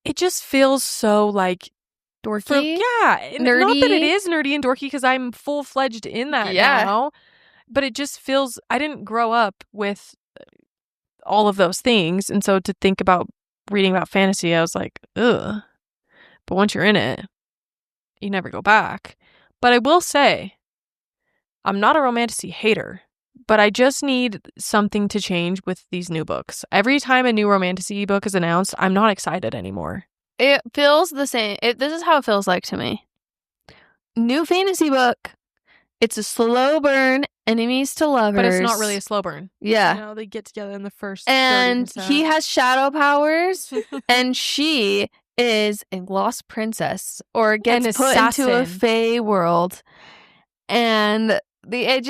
A: it just feels so like
C: dorky.
A: Nerdy. Not that it is nerdy and dorky, because I'm full-fledged in that now. But it just feels, I didn't grow up with all of those things. And so to think about reading about fantasy, I was like, ugh. But once you're in it, you never go back. But I will say, I'm not a romanticy hater, but I just need something to change with these new books. Every time a new romanticy book is announced, I'm not excited anymore.
C: It feels the same. This is how it feels like to me. new fantasy book. It's a slow burn, enemies to lovers.
A: But it's not really a slow burn.
C: Yeah.
B: You know, they get together in the first
C: And
B: 30%.
C: he has shadow powers, and she is a lost princess or gets
A: An
C: put into a
A: assassin.
C: fae world. And a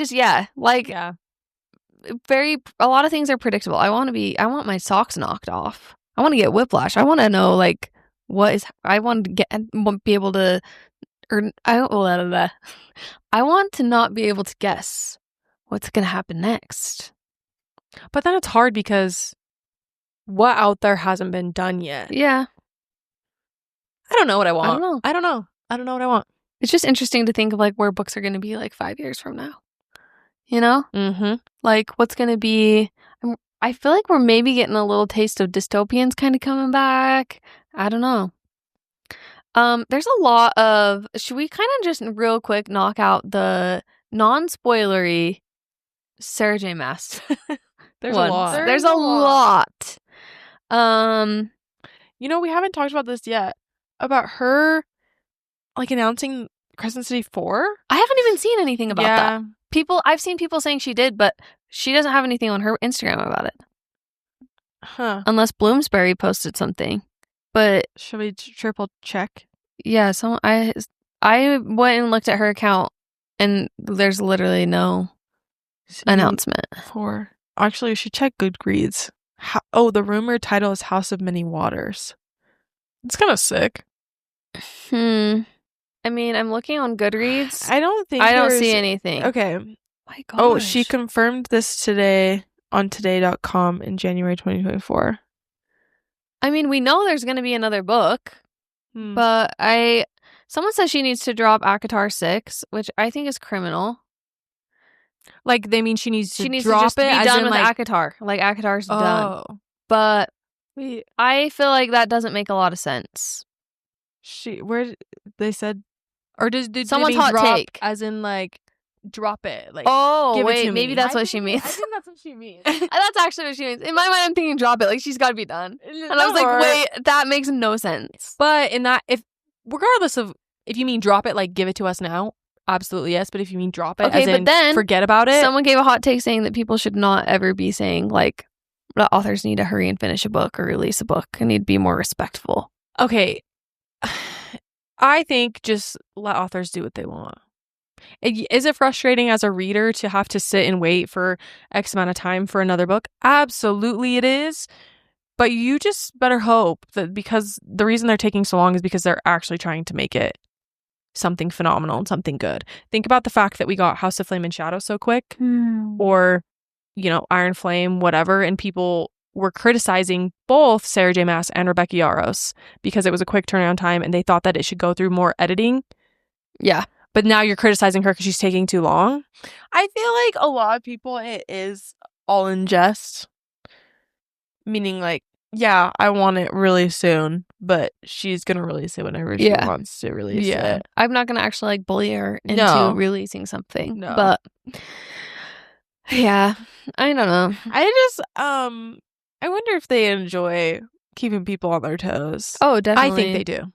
C: lot of things are predictable. I want my socks knocked off. I want to get whiplash. I want to know like I want to be able to, or I want to not be able to guess what's going to happen next.
A: But then it's hard because what out there hasn't been done yet?
C: Yeah.
A: I don't know what I want.
C: I don't know.
A: I don't know what I want.
C: It's just interesting to think of like where books are going to be like 5 years from now. You know?
A: Mm-hmm.
C: Like what's going to be... I feel like we're maybe getting a little taste of dystopians kind of coming back. I don't know. There's a lot of... Should we kind of just real quick knock out the non-spoilery Sarah J. Maas?
A: There's a lot.
C: There's a lot.
B: You know, we haven't talked about this yet. About her, like, announcing Crescent City 4?
C: I haven't even seen anything about that. I've seen people saying she did, but she doesn't have anything on her Instagram about it.
B: Huh.
C: Unless Bloomsbury posted something. But
B: should we triple check?
C: Yeah, I went and looked at her account and there's literally no announcement.
B: 4. Actually, we should check Goodreads. The rumored title is House of Many Waters. It's kind of sick.
C: I mean, I'm looking on Goodreads.
B: I don't
C: see anything.
B: Okay.
C: My gosh.
B: Oh, she confirmed this today on today.com in January 2024.
C: I mean, we know there's going to be another book, but someone says she needs to drop ACOTAR 6, which I think is criminal.
A: Like, they mean she needs to drop
C: to just
A: it
C: be
A: as
C: done
A: in,
C: with
A: like,
C: ACOTAR. Like, ACOTAR's done.
A: Oh.
C: But
B: Wait,
C: I feel like that doesn't make a lot of sense.
B: they said,
A: or did
C: someone's
A: they mean
C: hot
A: drop
C: take?
A: As in, like, drop it. Like,
C: oh,
A: give it
C: wait,
A: to
C: maybe
A: me.
C: that's what she means.
B: I think that's what she means.
C: That's actually what she means. In my mind, I'm thinking drop it. Like, she's got to be done. And I was like, wait, that makes no sense.
A: But regardless of if you mean drop it, like, give it to us now, absolutely yes. But if you mean drop it,
C: okay,
A: as
C: but
A: in
C: then
A: forget about it.
C: Someone gave a hot take saying that people should not ever be saying, like, the authors need to hurry and finish a book or release a book and need to be more respectful.
A: Okay. I think just let authors do what they want. Is it frustrating as a reader to have to sit and wait for X amount of time for another book? Absolutely it is. But you just better hope that, because the reason they're taking so long is because they're actually trying to make it something phenomenal and something good. Think about the fact that we got House of Flame and Shadow so quick, or, you know, Iron Flame, whatever, and people were criticizing both Sarah J. Maas and Rebecca Yarros because it was a quick turnaround time and they thought that it should go through more editing.
C: Yeah.
A: But now you're criticizing her because she's taking too long.
B: I feel like a lot of people, it is all in jest. Meaning, like, yeah, I want it really soon, but she's going to release it whenever she wants to release it.
C: I'm not going to actually, like, bully her into releasing something.
B: No.
C: But, yeah, I don't know.
B: I wonder if they enjoy keeping people on their toes.
C: Oh, definitely.
A: I think they do.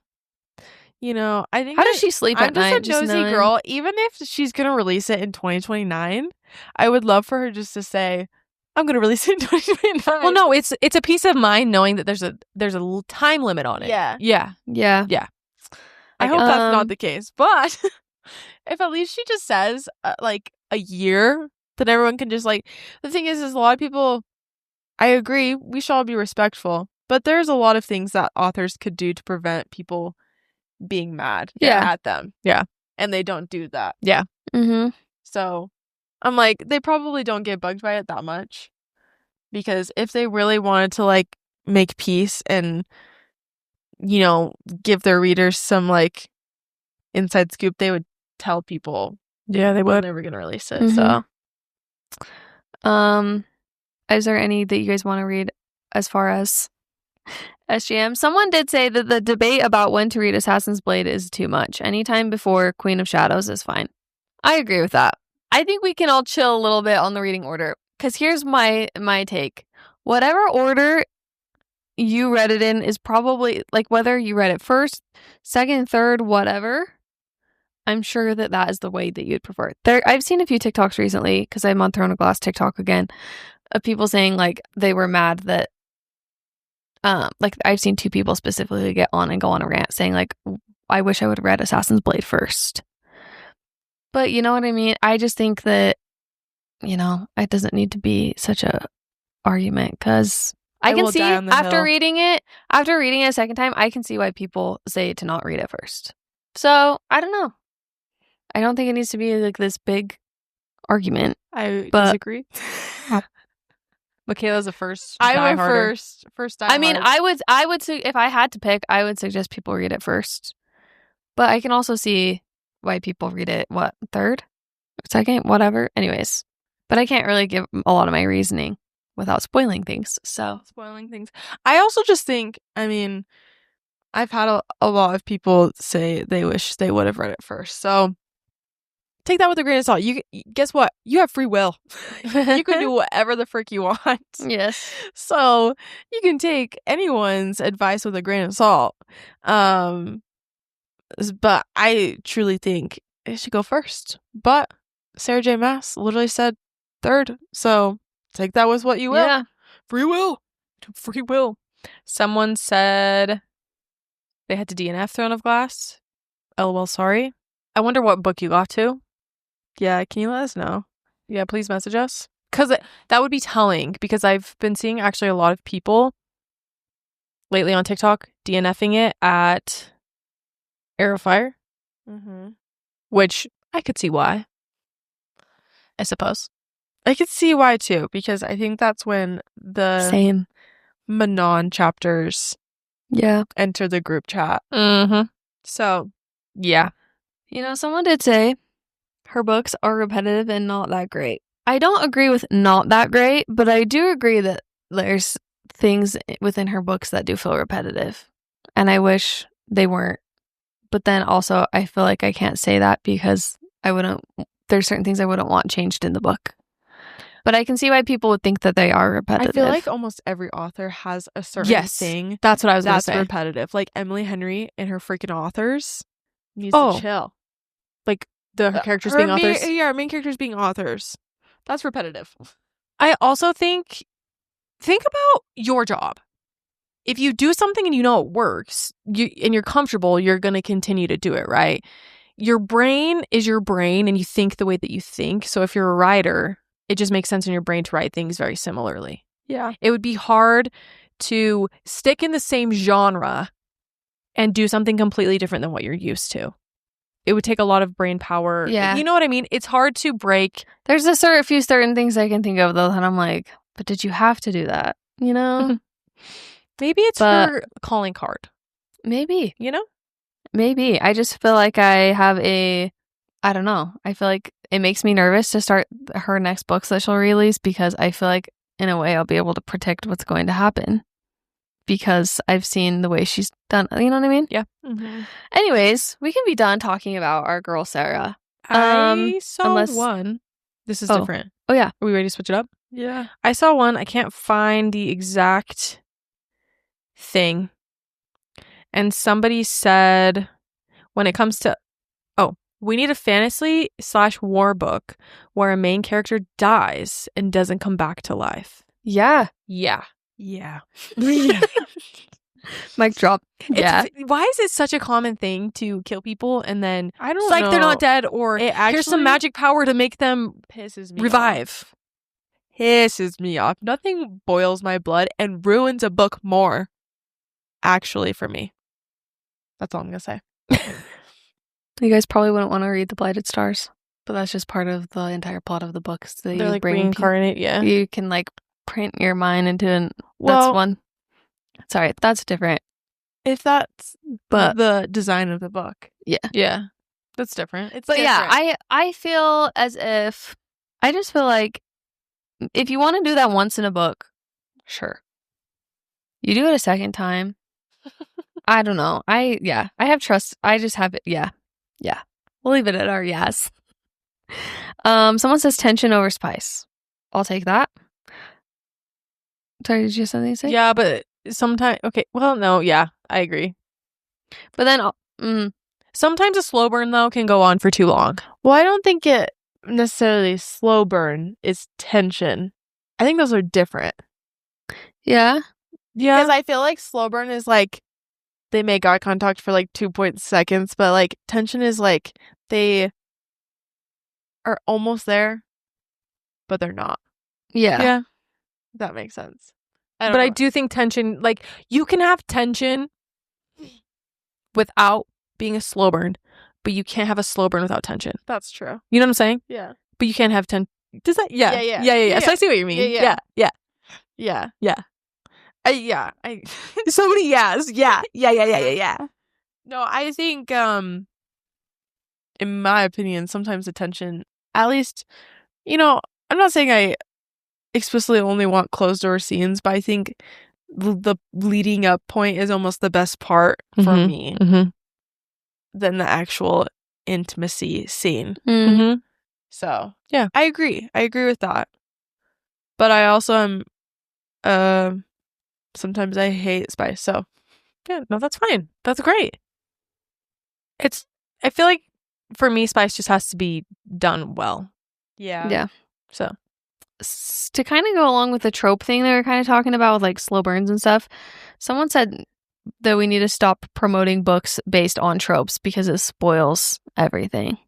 B: You know, I think
C: how does she sleep at night?
B: I'm just a nosy girl. Even if she's going to release it in 2029, I would love for her just to say, I'm going to release it in 2029.
A: Well, no, it's a peace of mind knowing that there's a time limit on it.
B: Yeah.
A: I
B: hope that's not the case. But if at least she just says, like, a year, then everyone can just, like... The thing is a lot of people... I agree, we should all be respectful. But there's a lot of things that authors could do to prevent people being mad at them.
A: Yeah.
B: And they don't do that.
A: Yeah.
C: Mm-hmm.
B: So, I'm like, they probably don't get bugged by it that much. Because if they really wanted to, like, make peace and, you know, give their readers some, like, inside scoop, they would tell people.
A: Yeah, they would.
B: They're never going to release it, so.
C: Is there any that you guys want to read as far as SGM? Someone did say that the debate about when to read Assassin's Blade is too much. Anytime before Queen of Shadows is fine. I agree with that. I think we can all chill a little bit on the reading order. Because here's my take. Whatever order you read it in is probably, like, whether you read it first, second, third, whatever, I'm sure that is the way that you'd prefer it. I've seen a few TikToks recently, because I'm on Throne of Glass TikTok again, of people saying like they were mad that like I've seen 2 people specifically get on and go on a rant saying like, I wish I would have read Assassin's Blade first. But you know what I mean? I just think that, you know, it doesn't need to be such a argument, because I can see after reading it a second time, I can see why people say to not read it first. So I don't know. I don't think it needs to be like this big argument.
B: I disagree.
A: Michaela's a first.
B: I'm a first.
C: I mean, I would say if I had to pick, I would suggest people read it first. But I can also see why people read it. What, third, second, whatever. Anyways, but I can't really give a lot of my reasoning without spoiling things. So
B: I also just think, I mean, I've had a lot of people say they wish they would have read it first. So take that with a grain of salt. You guess what? You have free will. You can do whatever the frick you want.
C: Yes.
B: So you can take anyone's advice with a grain of salt. But I truly think it should go first. But Sarah J. Maas literally said third. So take that with what you will.
C: Yeah.
B: Free will. Free will.
A: Someone said they had to DNF Throne of Glass. LOL, sorry. I wonder what book you got to.
B: Yeah, can you let us know?
A: Yeah, please message us. Because that would be telling, because I've been seeing actually a lot of people lately on TikTok DNFing it at Arrow Fire.
B: Mm-hmm.
A: Which I could see why. I suppose.
B: I could see why too, because I think that's when the
C: same
B: Manon chapters enter the group chat.
A: Mm-hmm.
B: So,
A: yeah.
C: You know, someone did say her books are repetitive and not that great. I don't agree with not that great, but I do agree that there's things within her books that do feel repetitive. And I wish they weren't. But then also, I feel like I can't say that because there's certain things I wouldn't want changed in the book. But I can see why people would think that they are repetitive.
B: I feel like almost every author has a certain thing.
A: That's what I was going to say.
B: That's repetitive. Like Emily Henry and her freaking authors needs to chill.
A: Like her characters being authors?
B: Her main characters being authors. That's repetitive.
A: I also think about your job. If you do something and you know it works, and you're comfortable, you're going to continue to do it, right? Your brain is your brain and you think the way that you think. So if you're a writer, it just makes sense in your brain to write things very similarly.
B: Yeah.
A: It would be hard to stick in the same genre and do something completely different than what you're used to. It would take a lot of brain power.
C: Yeah.
A: You know what I mean? It's hard to break.
C: There's a few certain things I can think of, though, that I'm like, but did you have to do that? You know?
A: Maybe it's her calling card.
C: Maybe.
A: You know?
C: Maybe. I just feel like I have I don't know. I feel like it makes me nervous to start her next books that she'll release, because I feel like, in a way, I'll be able to predict what's going to happen. Because I've seen the way she's done. You know what I mean?
A: Yeah.
B: Mm-hmm.
C: Anyways, we can be done talking about our girl, Sarah.
B: I saw one.
A: This is different.
C: Oh, yeah.
A: Are we ready to switch it up?
B: Yeah.
A: I saw one. I can't find the exact thing. And somebody said, when it comes to... we need a fantasy/war book where a main character dies and doesn't come back to life.
C: Yeah.
A: Yeah.
B: Yeah.
C: Mic drop. Yeah.
A: Why is it such a common thing to kill people and then
B: I don't
A: it's
B: know.
A: like they're not dead, or here's some magic power to make them
B: pisses me
A: revive.
B: off. Pisses me off. Nothing boils my blood and ruins a book more. Actually, for me. That's all I'm gonna say.
C: You guys probably wouldn't want to read The Blighted Stars, but that's just part of the entire plot of the books. That
A: they're like reincarnate, yeah.
C: You can like print your mind into that's one. Sorry, that's different.
B: If that's
C: but
B: the design of the book.
C: Yeah.
A: Yeah. That's different.
B: It's
C: but
B: different.
C: Yeah, I feel as if I just feel like if you want to do that once in a book, sure. You do it a second time. I don't know. I have trust. I just have it. Yeah. We'll leave it at our yes. Someone says tension over spice. I'll take that. Sorry, did you have something to say?
A: Yeah, but sometimes okay. Well, no, yeah, I agree.
C: But then
A: Sometimes a slow burn, though, can go on for too long.
B: Well, I don't think it necessarily slow burn is tension. I think those are different.
C: Yeah.
B: Because I feel like slow burn is like they make eye contact for like 2 seconds, but like tension is like they are almost there, but they're not.
C: Yeah.
B: That makes sense.
A: But I do think tension, like, you can have tension without being a slow burn, but you can't have a slow burn without tension.
B: That's true.
A: You know what I'm saying?
B: Yeah.
A: But you can't have Does that? Yeah.
B: Yeah.
A: So I see what you mean.
B: Yeah.
A: Yeah.
B: So many yes. Yeah.
A: Yeah.
B: No, I think in my opinion, sometimes the tension, at least, you know, I'm not saying I explicitly only want closed door scenes, but I think the leading up point is almost the best part for me than the actual intimacy scene. So
A: yeah,
B: I agree with that, but I also am sometimes I hate spice, so
A: yeah, no, that's fine, that's great. I feel like for me, spice just has to be done well.
C: Yeah.
A: So
C: to kind of go along with the trope thing they were kind of talking about with like slow burns and stuff, someone said that we need to stop promoting books based on tropes because it spoils everything.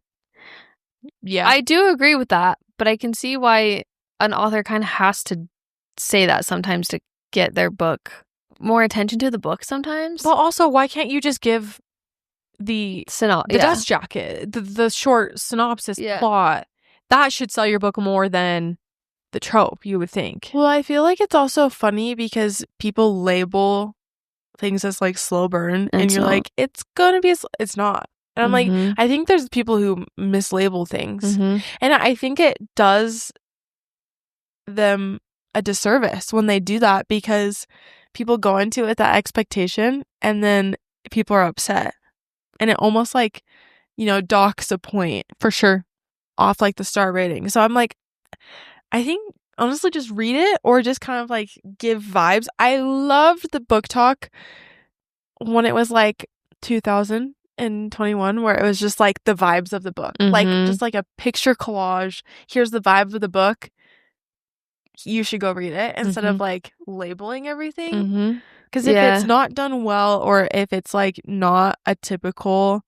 B: Yeah,
C: I do agree with that, but I can see why an author kind of has to say that sometimes to get their book more attention to the book sometimes.
A: But also, why can't you just give the dust jacket, the short synopsis plot? That should sell your book more than the trope, you would think.
B: Well, I feel like it's also funny because people label things as like slow burn, and you're like, it's gonna be it's not. And I'm like, I think there's people who mislabel things, and I think it does them a disservice when they do that, because people go into it with that expectation and then people are upset, and it almost like, you know, docks a point
A: for sure
B: off like the star rating. So I'm like, I think honestly just read it or just kind of like give vibes. I loved the book talk when it was like 2021, where it was just like the vibes of the book, like just like a picture collage. Here's the vibe of the book, you should go read it, instead of like labeling everything. Because if it's not done well, or if it's like not a typical,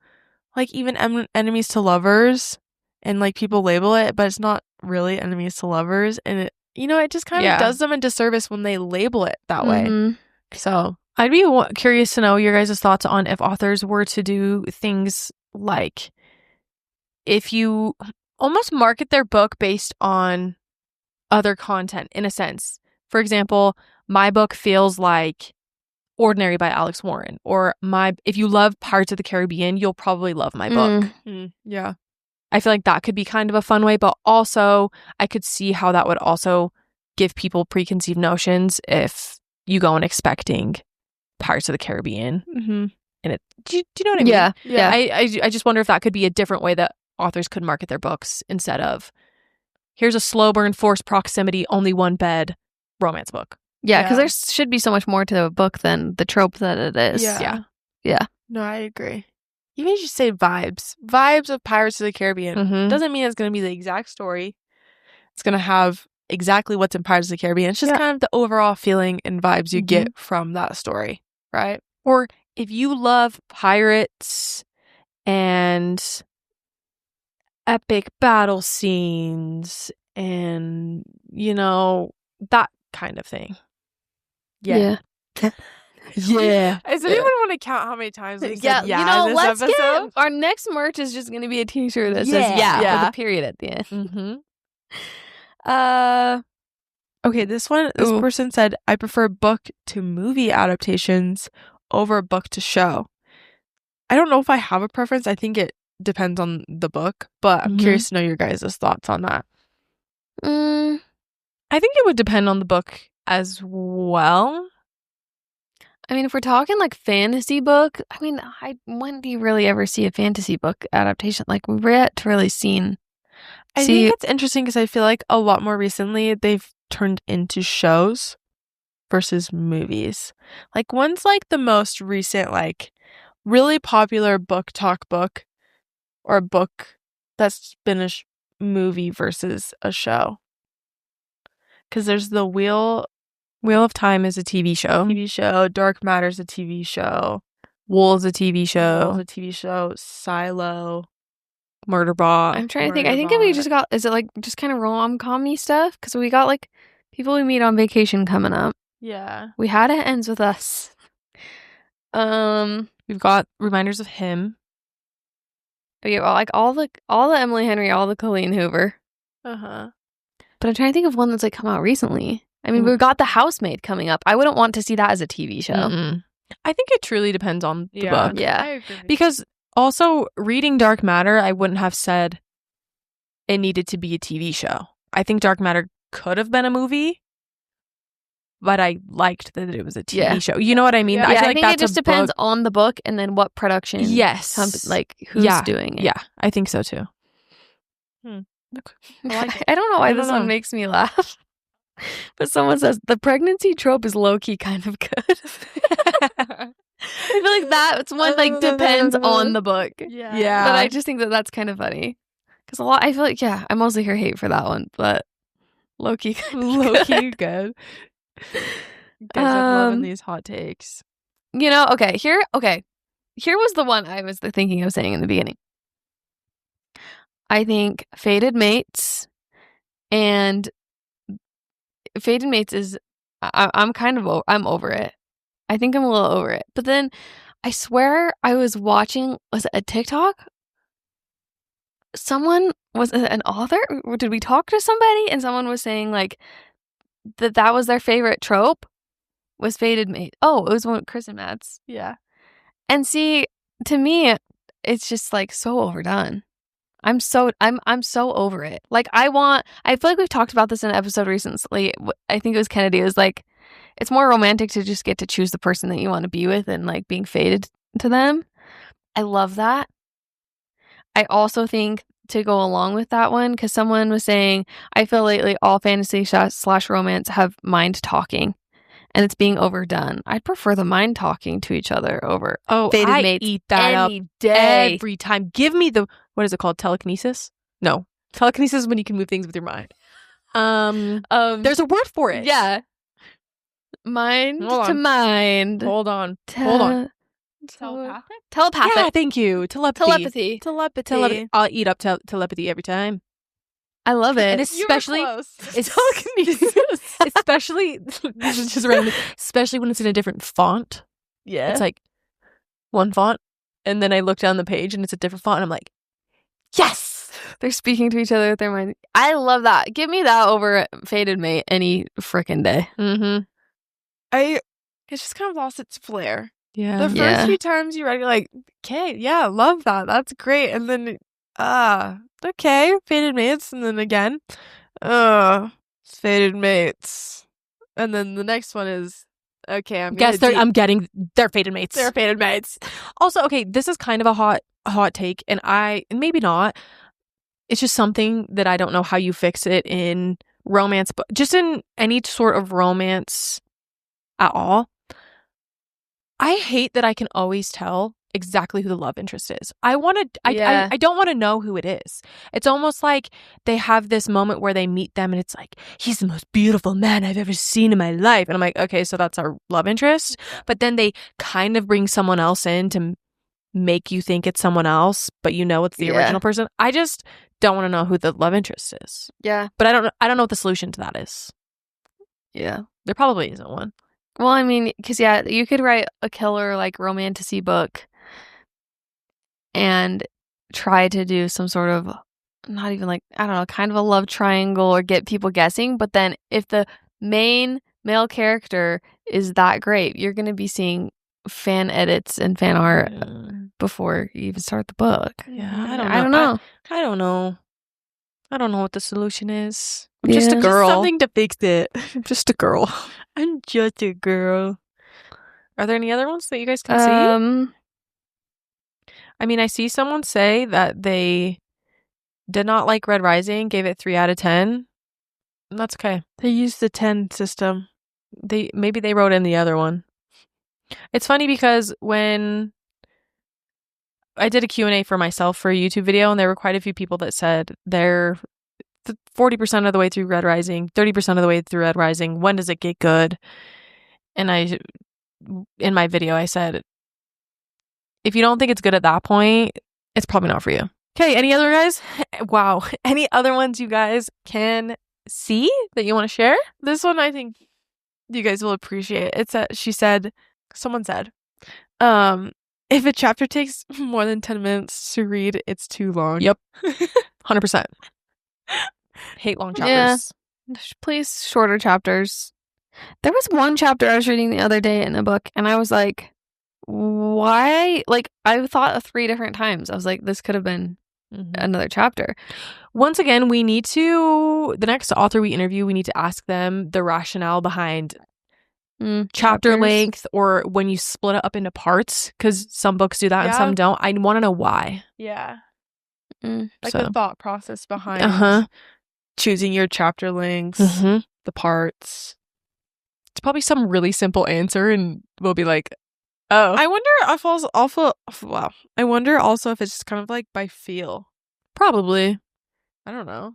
B: like even enemies to lovers, and like people label it but it's not really enemies to lovers, and it, you know, it just kind of does them a disservice when they label it that way. So
A: I'd be curious to know your guys' thoughts on if authors were to do things like, if you almost market their book based on other content, in a sense. For example, my book feels like Ordinary by Alex Warren, or if you love Pirates of the Caribbean, you'll probably love my book.
B: Yeah.
A: I feel like that could be kind of a fun way, but also I could see how that would also give people preconceived notions if you go in expecting Pirates of the Caribbean. And it, do you know what I mean?
C: Yeah.
A: I just wonder if that could be a different way that authors could market their books, instead of, here's a slow burn, forced proximity, only one bed romance book.
C: Yeah, because there should be so much more to a book than the trope that it is.
A: Yeah.
B: No, I agree. Even if you say vibes of Pirates of the Caribbean, doesn't mean it's going to be the exact story. It's going to have exactly what's in Pirates of the Caribbean. It's just kind of the overall feeling and vibes you get from that story, right?
A: Or if you love pirates and epic battle scenes and, you know, that kind of thing.
C: Yeah.
B: Does anyone want to count how many times we said
C: you know,
B: in this
C: let's
B: episode?
C: get our next merch is just going to be a t-shirt that says with a period at the end.
B: Okay, this person said, I prefer book to movie adaptations over book to show. I don't know if I have a preference. I think it depends on the book, but I'm curious to know your guys' thoughts on that.
A: I think it would depend on the book as well.
C: I mean, if we're talking like fantasy book, I mean, when do you really ever see a fantasy book adaptation? Like, we've yet to really seen.
B: I think it's interesting because I feel like a lot more recently they've turned into shows versus movies. Like, one's like the most recent, like really popular book talk book or a book that's been a movie versus a show. Because there's the Wheel
A: of Time is a TV show.
B: Dark Matter's a TV show.
A: Wool's a TV show.
B: Silo.
A: Murderbot.
C: I'm trying to think. I think we just got, is it like just kind of rom-com-y stuff? Because we got like people we meet on vacation coming up.
B: Yeah.
C: We had It Ends With Us.
A: We've got Reminders of Him.
C: Okay, well, like all the Emily Henry, all the Colleen Hoover.
B: Uh-huh.
C: But I'm trying to think of one that's like come out recently. I mean, we've got The Housemaid coming up. I wouldn't want to see that as a TV show.
A: Mm-mm. I think it truly depends on the book.
C: Yeah.
B: I agree.
A: Because also reading Dark Matter, I wouldn't have said it needed to be a TV show. I think Dark Matter could have been a movie, but I liked that it was a TV show. You know what I mean?
C: Yeah,
A: I feel
C: I
A: like
C: think
A: that's
C: it just depends on the book and then what production.
A: Yes.
C: Like who's doing it.
A: Yeah, I think so too.
C: I don't know why this one makes me laugh. But someone says the pregnancy trope is low-key kind of good. I feel like that's one like depends on the book.
B: Yeah.
C: But I just think that that's kind of funny. Because I feel like, I mostly hear hate for that one, but low-key
A: good.
B: Guys, I'm loving these hot takes.
C: You know, here was the one I was thinking of saying in the beginning. I think Fated Mates is I'm over it. I think I'm a little over it. But then I swear I was watching, was it a TikTok? Someone, was it an author? Or did we talk to somebody? And someone was saying like that was their favorite trope was Fated Mate. Oh, it was one with Chris and Mads.
B: Yeah.
C: And see, to me, it's just like so overdone. I'm so over it. Like I feel like we've talked about this in an episode recently. I think it was Kennedy. It was like, it's more romantic to just get to choose the person that you want to be with and like being fated to them. I love that. I also think to go along with that one, because someone was saying, I feel lately all fantasy / romance have mind talking and it's being overdone. I'd prefer the mind talking to each other over fated mates.
A: Eat that
C: any
A: up
C: day.
A: every time. Give me what is it called? Telekinesis? No. Telekinesis is when you can move things with your mind. There's a word for it.
C: Yeah. Mind to mind.
A: Hold on.
B: Telepathic?
A: Yeah, thank you. Telepathy.
C: Telepathy.
A: I'll eat up telepathy every time.
C: I love it.
A: And especially,
B: it's telekinesis.
A: especially, this is just random, especially when it's in a different font.
B: Yeah.
A: It's like one font, and then I look down the page and it's a different font, and I'm like, yes!
C: They're speaking to each other with their mind. I love that. Give me that over Fated Mate any frickin' day.
A: Mm-hmm.
B: It's just kind of lost its flair.
A: Yeah.
B: The first few times you read it, you're like, okay, yeah, love that. That's great. And then, okay, Fated Mates. And then again, it's Fated Mates. And then the next one is, okay,
A: they're Fated Mates.
B: They're Fated Mates.
A: Also, okay, this is kind of a hot take, and maybe not. It's just something that I don't know how you fix it in romance, but just in any sort of romance at all. I hate that I can always tell exactly who the love interest is. I don't want to know who it is. It's almost like they have this moment where they meet them and it's like, he's the most beautiful man I've ever seen in my life. And I'm like, okay, so that's our love interest. But then they kind of bring someone else in to make you think it's someone else, but you know it's the original person. I just don't want to know who the love interest is.
C: Yeah.
A: But I don't know what the solution to that is.
C: Yeah.
A: There probably isn't one.
C: Well, I mean, because, you could write a killer, like, romantasy book and try to do some sort of, not even like, I don't know, kind of a love triangle or get people guessing. But then if the main male character is that great, you're going to be seeing fan edits and fan art before you even start the book.
A: Yeah, I don't know. I don't know what the solution is. I'm just a girl.
B: Just something to fix it.
A: I'm just a girl.
B: I'm just a girl.
A: Are there any other ones that you guys can see? I mean, I see someone say that they did not like Red Rising, gave it 3 out of 10. That's okay.
B: They used the 10 system.
A: Maybe they wrote in the other one. It's funny because when I did a Q&A for myself for a YouTube video, and there were quite a few people that said they're 40% of the way through Red Rising, 30% of the way through Red Rising. When does it get good? And in my video, I said, if you don't think it's good at that point, it's probably not for you. Okay, any other guys? Wow. Any other ones you guys can see that you want to share?
B: This one I think you guys will appreciate. Someone said, if a chapter takes more than 10 minutes to read, it's too long.
A: Yep. 100%. Hate long chapters.
C: Yeah. Please, shorter chapters. There was one chapter I was reading the other day in a book, and I was like, why? Like, I thought of 3 different times. I was like, this could have been another chapter.
A: Once again, the next author we interview, we need to ask them the rationale behind chapter length, or when you split it up into parts, because some books do that and some don't. I want to know why.
B: Yeah. The thought process behind choosing your chapter lengths, the parts.
A: It's probably some really simple answer, and we'll be like, oh.
B: I wonder also if it's just kind of like by feel.
A: Probably.
B: I don't know.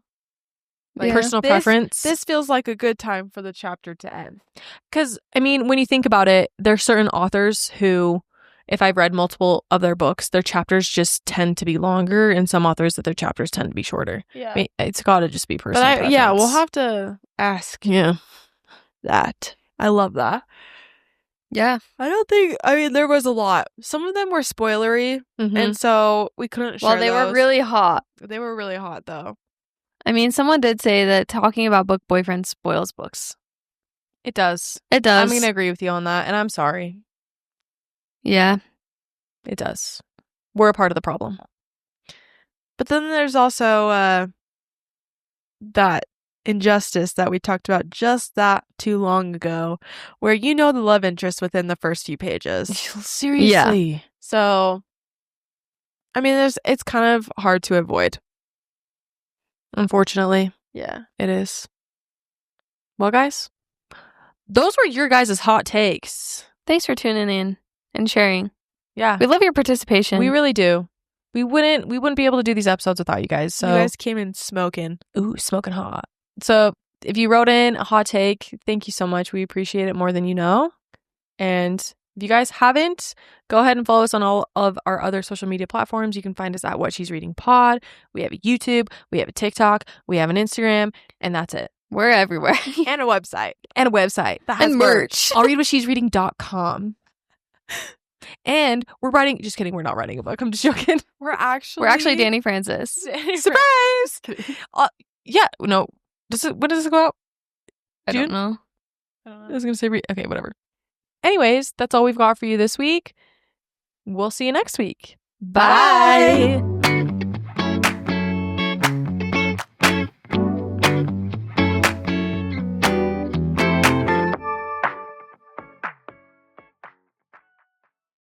A: Like personal preference.
B: This feels like a good time for the chapter to end.
A: Because, I mean, when you think about it, there's certain authors who, if I've read multiple of their books, their chapters just tend to be longer, and some authors that their chapters tend to be shorter.
B: Yeah.
A: I mean, it's got to just be personal preference.
B: Yeah, we'll have to ask that. I love that.
C: Yeah.
B: There was a lot. Some of them were spoilery, and so we couldn't share
C: they were really hot.
B: They were really hot, though.
C: I mean, someone did say that talking about book boyfriends spoils books.
A: It does.
C: It does.
A: I'm going to agree with you on that, and I'm sorry.
C: Yeah.
A: It does. We're a part of the problem.
B: But then there's also that injustice that we talked about just that too long ago, where the love interest within the first few pages.
A: Seriously.
C: Yeah.
B: So, I mean, it's kind of hard to avoid.
A: Unfortunately.
B: Yeah.
A: It is. Well, guys, those were your guys' hot takes.
C: Thanks for tuning in and sharing.
A: Yeah.
C: We love your participation.
A: We really do. We wouldn't be able to do these episodes without you guys. So
B: you guys came in smoking.
A: Ooh, smoking hot. So if you wrote in a hot take, thank you so much. We appreciate it more than you know. And if you guys haven't, go ahead and follow us on all of our other social media platforms. You can find us at What She's Reading Pod. We have a YouTube, we have a TikTok, we have an Instagram, and that's it.
C: We're everywhere.
B: And a website.
A: That has
C: and merch.
A: I'll read what she's reading.com. And we're writing, just kidding, we're not writing a book. I'm just joking.
B: We're actually
C: Danny Francis.
A: Surprise! Yeah, no. When does this go out?
C: June? I don't know.
A: I was going to say, okay, whatever. Anyways, that's all we've got for you this week. We'll see you next week.
C: Bye.